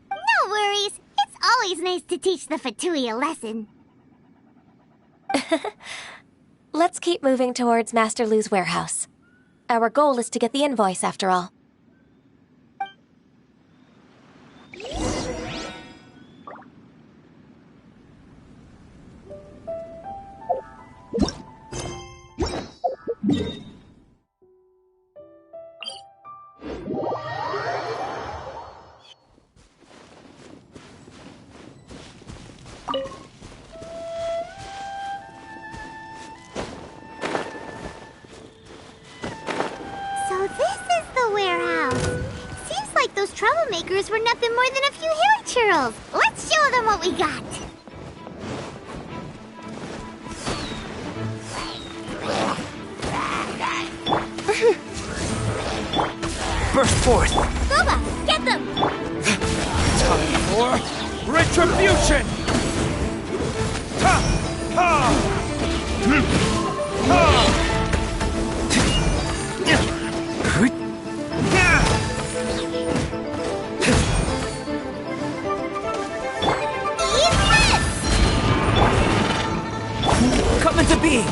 No worries. It's always nice to teach the Fatui a lesson. Let's keep moving towards Master Lu's warehouse. Our goal is to get the invoice, after all. So this is the warehouse. Seems like those troublemakers were nothing more than a few hilly churls. Let's show them what we got. Burst forth! Boba, get them! Time for retribution! Ha! Ha! Ha! Come into being!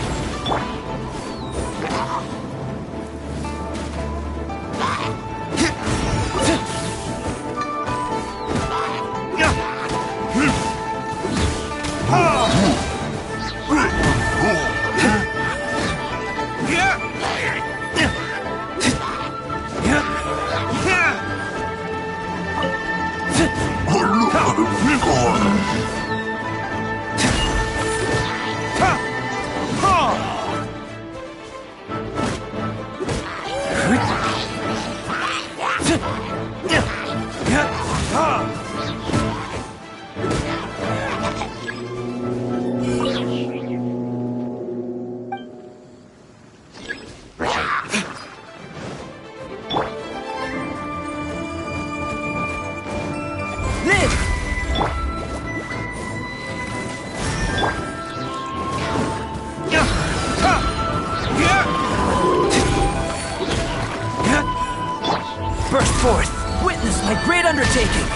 Witness my great undertaking!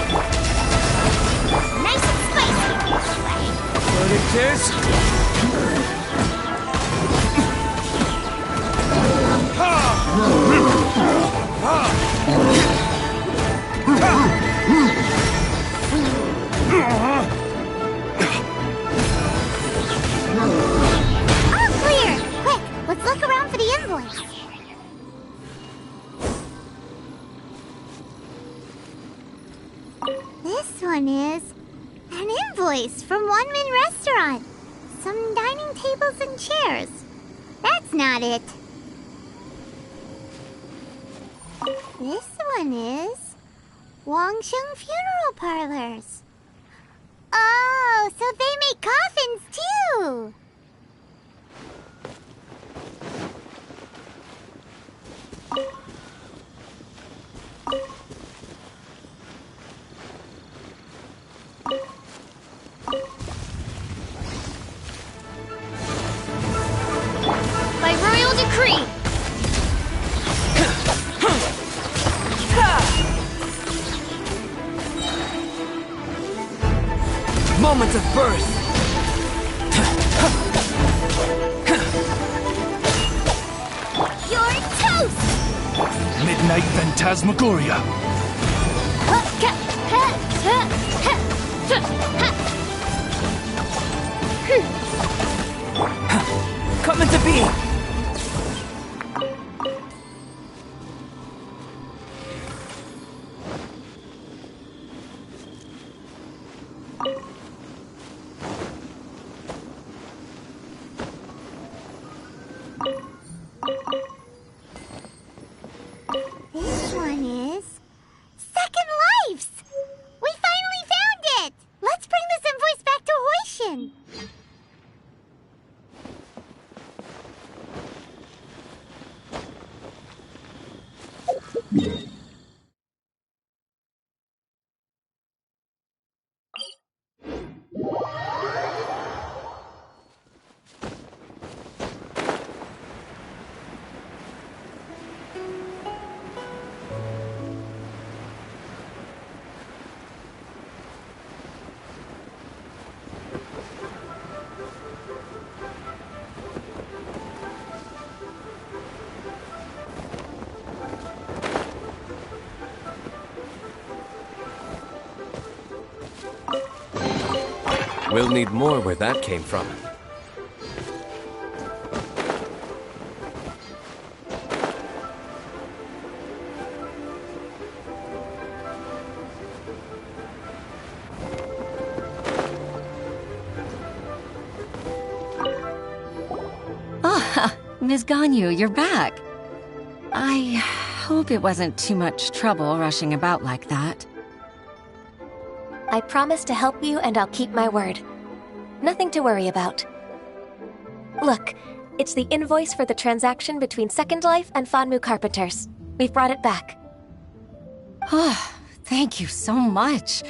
Nice and spicy! Auditors! All clear! Quick, let's look around for the invoice. This one is an invoice from One Min Restaurant. Some dining tables and chairs. That's not it. This one is Wangsheng Funeral Parlors. Oh, so they make coffins too! By royal decree! Moment of birth! You're toast! Midnight Phantasmagoria! Coming to be! This one is Second Lives! We finally found it! Let's bring this invoice back to Hoishin! We'll need more where that came from. Ah, Ms. Ganyu, you're back. I hope it wasn't too much trouble rushing about like that. I promise to help you and I'll keep my word. Nothing to worry about. Look, it's the invoice for the transaction between Second Life and Fanmu Carpenters. We've brought it back. Oh, thank you so much.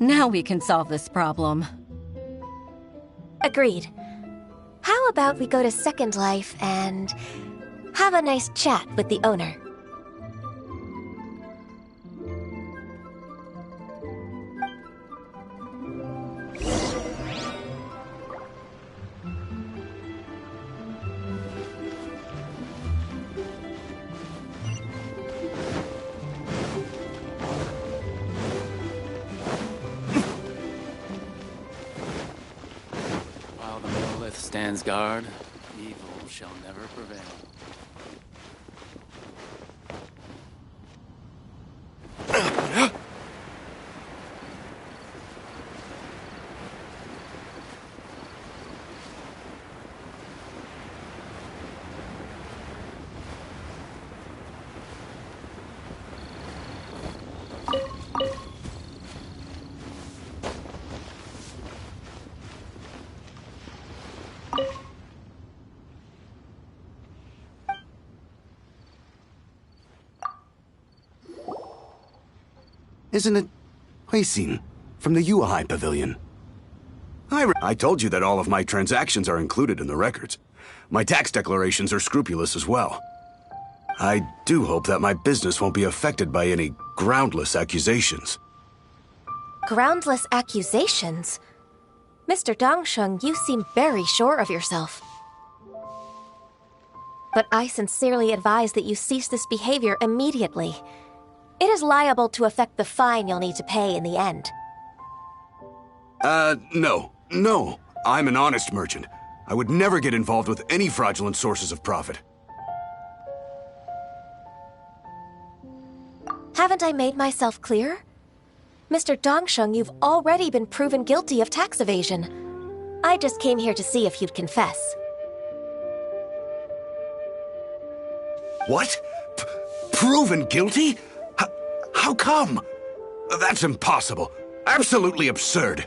Now we can solve this problem. Agreed. How about we go to Second Life and have a nice chat with the owner? While the monolith stands guard, evil shall never prevail. Isn't it Huixin from the Yuehai Pavilion? I told you that all of my transactions are included in the records. My tax declarations are scrupulous as well. I do hope that my business won't be affected by any groundless accusations. Groundless accusations? Mr. Dongsheng, you seem very sure of yourself. But I sincerely advise that you cease this behavior immediately. It is liable to affect the fine you'll need to pay in the end. No. No. I'm an honest merchant. I would never get involved with any fraudulent sources of profit. Haven't I made myself clear? Mr. Dongsheng, you've already been proven guilty of tax evasion. I just came here to see if you'd confess. What? Proven guilty? How come? That's impossible. Absolutely absurd.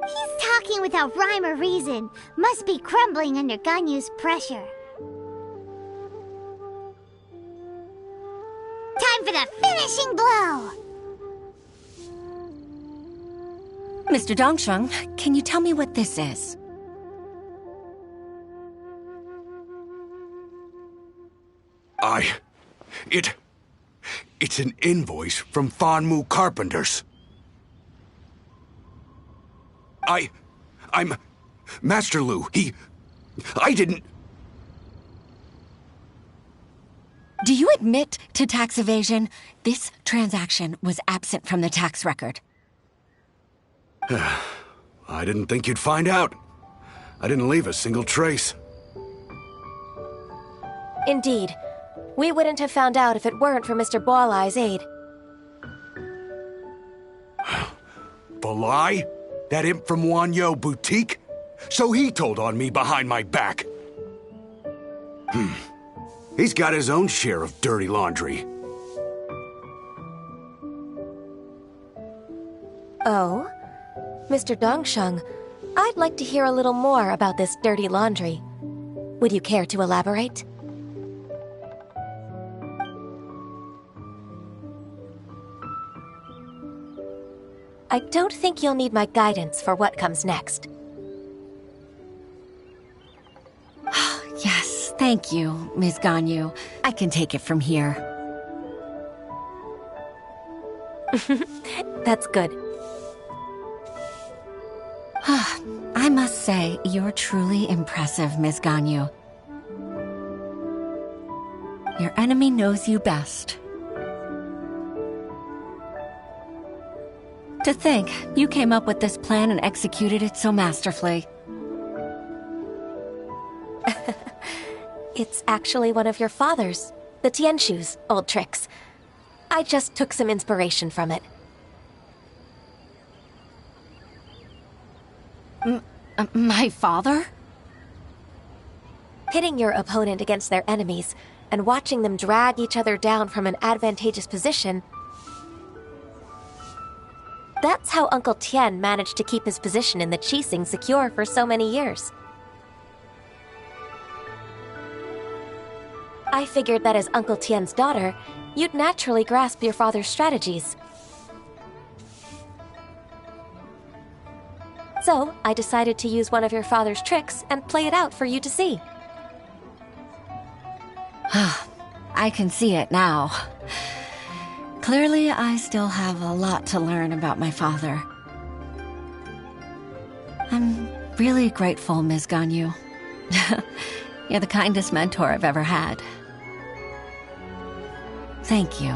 He's talking without rhyme or reason. Must be crumbling under Ganyu's pressure. Time for the finishing blow! Mr. Dongsheng, can you tell me what this is? It's an invoice from Fanmu Carpenters. I'm Master Lu. I didn't... Do you admit to tax evasion? This transaction was absent from the tax record. I didn't think you'd find out. I didn't leave a single trace. Indeed. We wouldn't have found out if it weren't for Mr. Boalai's aid. Balai? That imp from Wanyo Boutique? So he told on me behind my back. He's got his own share of dirty laundry. Oh? Mr. Dongsheng, I'd like to hear a little more about this dirty laundry. Would you care to elaborate? I don't think you'll need my guidance for what comes next. Yes, thank you, Ms. Ganyu. I can take it from here. That's good. I must say, you're truly impressive, Ms. Ganyu. Your enemy knows you best. To think, you came up with this plan and executed it so masterfully. It's actually one of your father's, the Tianshu's, old tricks. I just took some inspiration from it. My father? Pitting your opponent against their enemies and watching them drag each other down from an advantageous position. That's how Uncle Tian managed to keep his position in the Qixing secure for so many years. I figured that as Uncle Tian's daughter, you'd naturally grasp your father's strategies. So, I decided to use one of your father's tricks and play it out for you to see. I can see it now. Clearly, I still have a lot to learn about my father. I'm really grateful, Ms. Ganyu. You're the kindest mentor I've ever had. Thank you.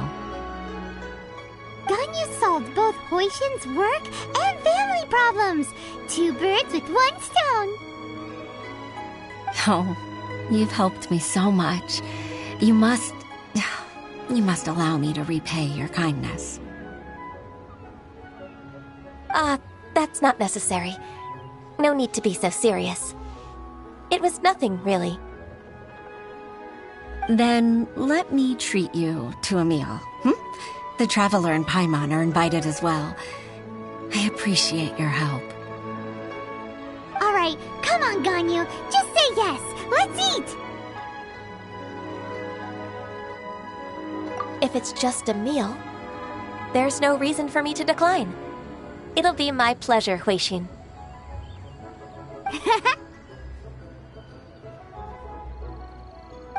Ganyu solved both Huixin's work and family problems. 2 birds with 1 stone. Oh, you've helped me so much. You must allow me to repay your kindness. That's not necessary. No need to be so serious. It was nothing, really. Then let me treat you to a meal. The Traveler and Paimon are invited as well. I appreciate your help. All right, come on, Ganyu. Just say yes. Let's eat. If it's just a meal, there's no reason for me to decline. It'll be my pleasure, Huixin.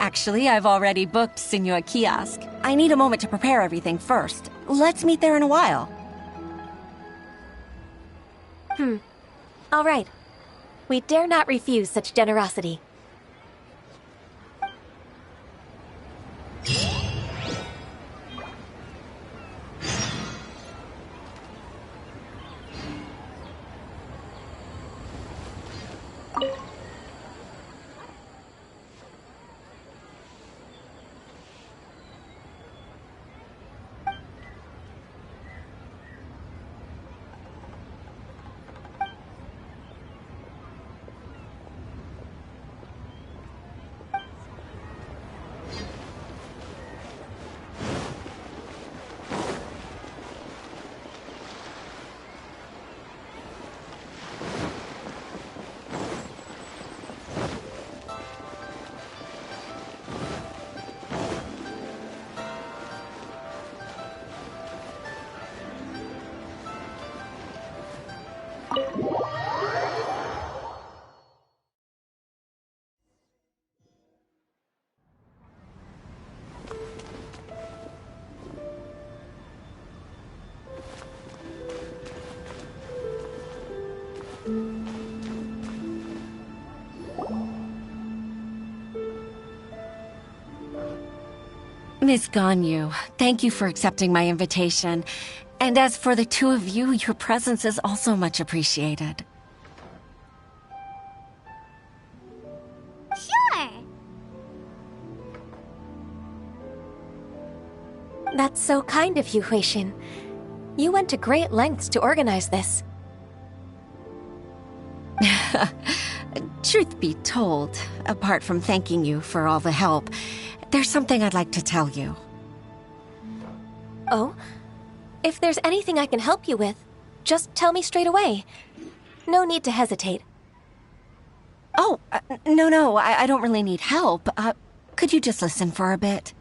Actually, I've already booked Senor Kiosk. I need a moment to prepare everything first. Let's meet there in a while. All right. We dare not refuse such generosity. Miss Ganyu, thank you for accepting my invitation. And as for the two of you, your presence is also much appreciated. Sure. That's so kind of you, Huixin. You went to great lengths to organize this. Truth be told, apart from thanking you for all the help, there's something I'd like to tell you. Oh? If there's anything I can help you with, just tell me straight away. No need to hesitate. Oh, no, I don't really need help. Could you just listen for a bit?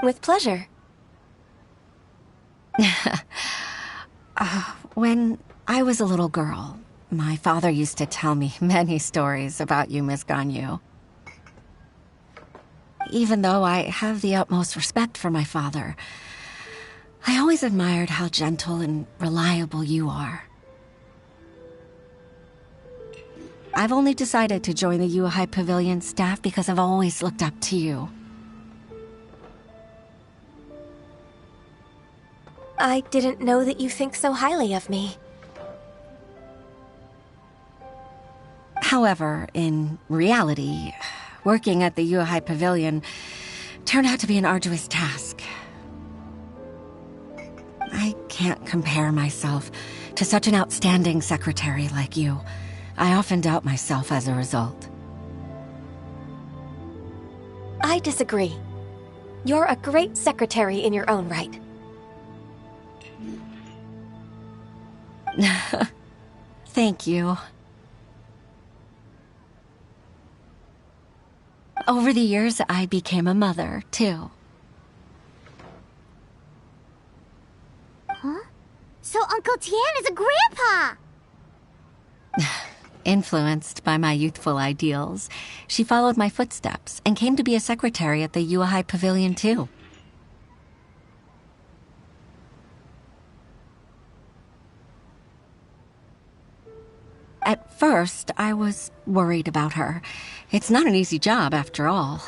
With pleasure. When I was a little girl, my father used to tell me many stories about you, Miss Ganyu. Even though I have the utmost respect for my father, I always admired how gentle and reliable you are. I've only decided to join the Yuehai Pavilion staff because I've always looked up to you. I didn't know that you think so highly of me. However, in reality, working at the Yuehai Pavilion turned out to be an arduous task. I can't compare myself to such an outstanding secretary like you. I often doubt myself as a result. I disagree. You're a great secretary in your own right. Thank you. Over the years, I became a mother, too. Huh? So Uncle Tian is a grandpa! Influenced by my youthful ideals, she followed my footsteps and came to be a secretary at the Yuehai Pavilion, too. At first, I was worried about her. It's not an easy job, after all.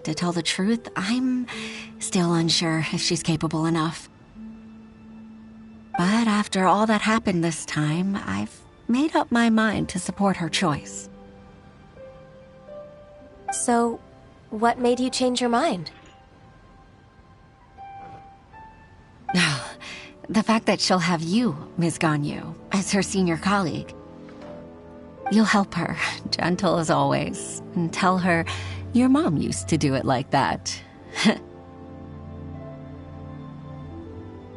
To tell the truth, I'm still unsure if she's capable enough. But after all that happened this time, I've made up my mind to support her choice. So, what made you change your mind? The fact that she'll have you, Ms. Ganyu, as her senior colleague. You'll help her, gentle as always, and tell her your mom used to do it like that.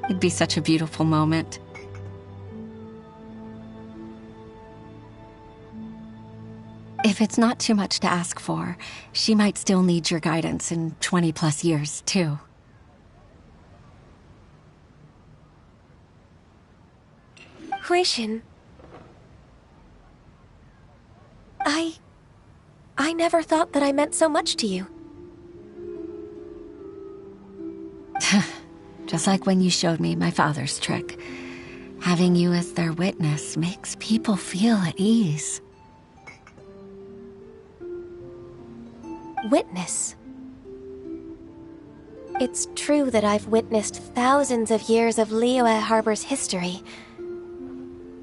It'd be such a beautiful moment. If it's not too much to ask for, she might still need your guidance in 20+ years, too. Huixin. I never thought that I meant so much to you. Just like when you showed me my father's trick. Having you as their witness makes people feel at ease. Witness. It's true that I've witnessed thousands of years of Liyue Harbor's history.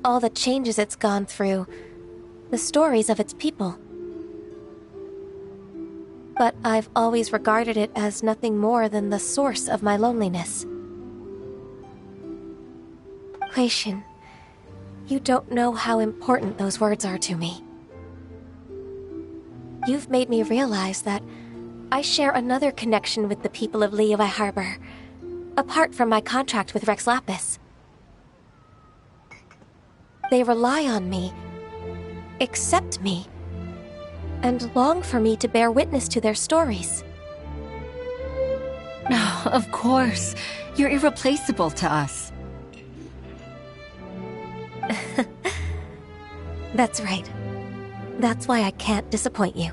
All the changes it's gone through, the stories of its people. But I've always regarded it as nothing more than the source of my loneliness. Huixin, you don't know how important those words are to me. You've made me realize that I share another connection with the people of Liyue Harbor, apart from my contract with Rex Lapis. They rely on me, accept me, and long for me to bear witness to their stories. Oh, of course. You're irreplaceable to us. That's right. That's why I can't disappoint you.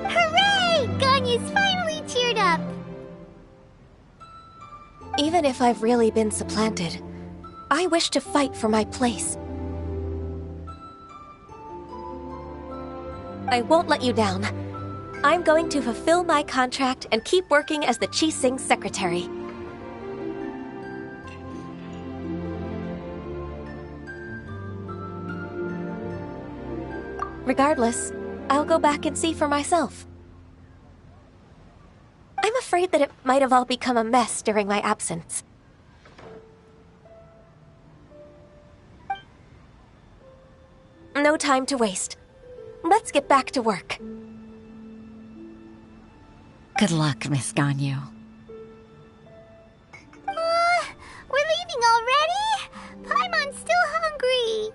Hooray! Ganyu's finally cheered up! Even if I've really been supplanted, I wish to fight for my place. I won't let you down. I'm going to fulfill my contract and keep working as the Qixing secretary. Regardless, I'll go back and see for myself. I'm afraid that it might have all become a mess during my absence. No time to waste. Let's get back to work. Good luck, Miss Ganyu. We're leaving already? Paimon's still hungry.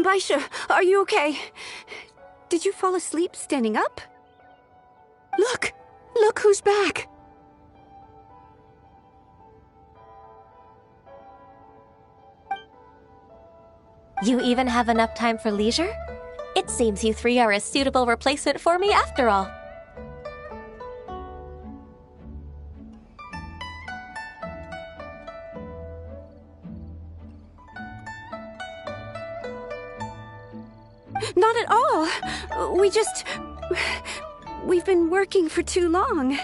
Baisha, are you okay? Did you fall asleep standing up? Look! Look who's back! You even have enough time for leisure? It seems you three are a suitable replacement for me after all. Not at all. We've been working for too long.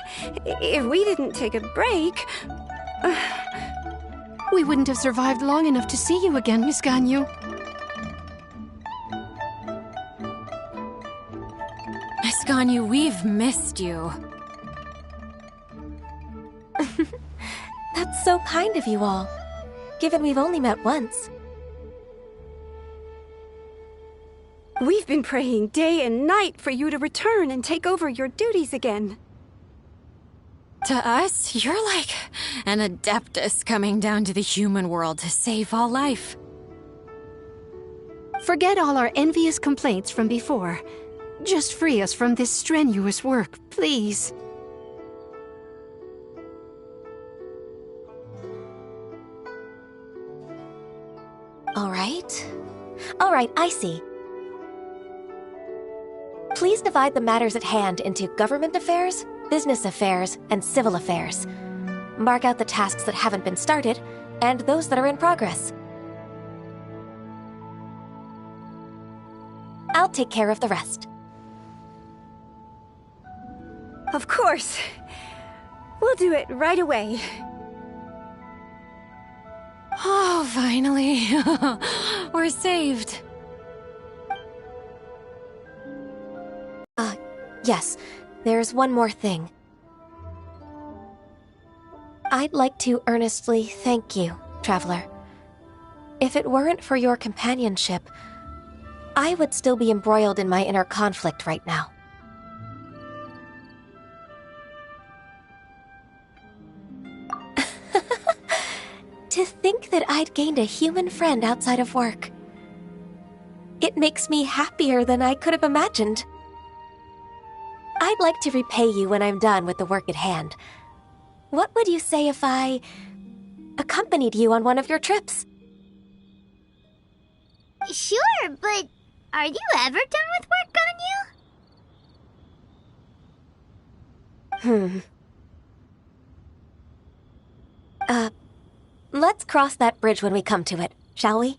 If we didn't take a break... We wouldn't have survived long enough to see you again, Miss Ganyu. Miss Ganyu, we've missed you. That's so kind of you all, given we've only met once. We've been praying day and night for you to return and take over your duties again. To us, you're like an adeptus coming down to the human world to save all life. Forget all our envious complaints from before. Just free us from this strenuous work, please. All right, I see. Please divide the matters at hand into government affairs, business affairs, and civil affairs. Mark out the tasks that haven't been started, and those that are in progress. I'll take care of the rest. Of course. We'll do it right away. Oh, finally. We're saved. Yes, there's one more thing. I'd like to earnestly thank you, Traveler. If it weren't for your companionship, I would still be embroiled in my inner conflict right now. To think that I'd gained a human friend outside of work. It makes me happier than I could have imagined. I'd like to repay you when I'm done with the work at hand. What would you say if I accompanied you on one of your trips? Sure, but are you ever done with work, Ganyu? Let's cross that bridge when we come to it, shall we?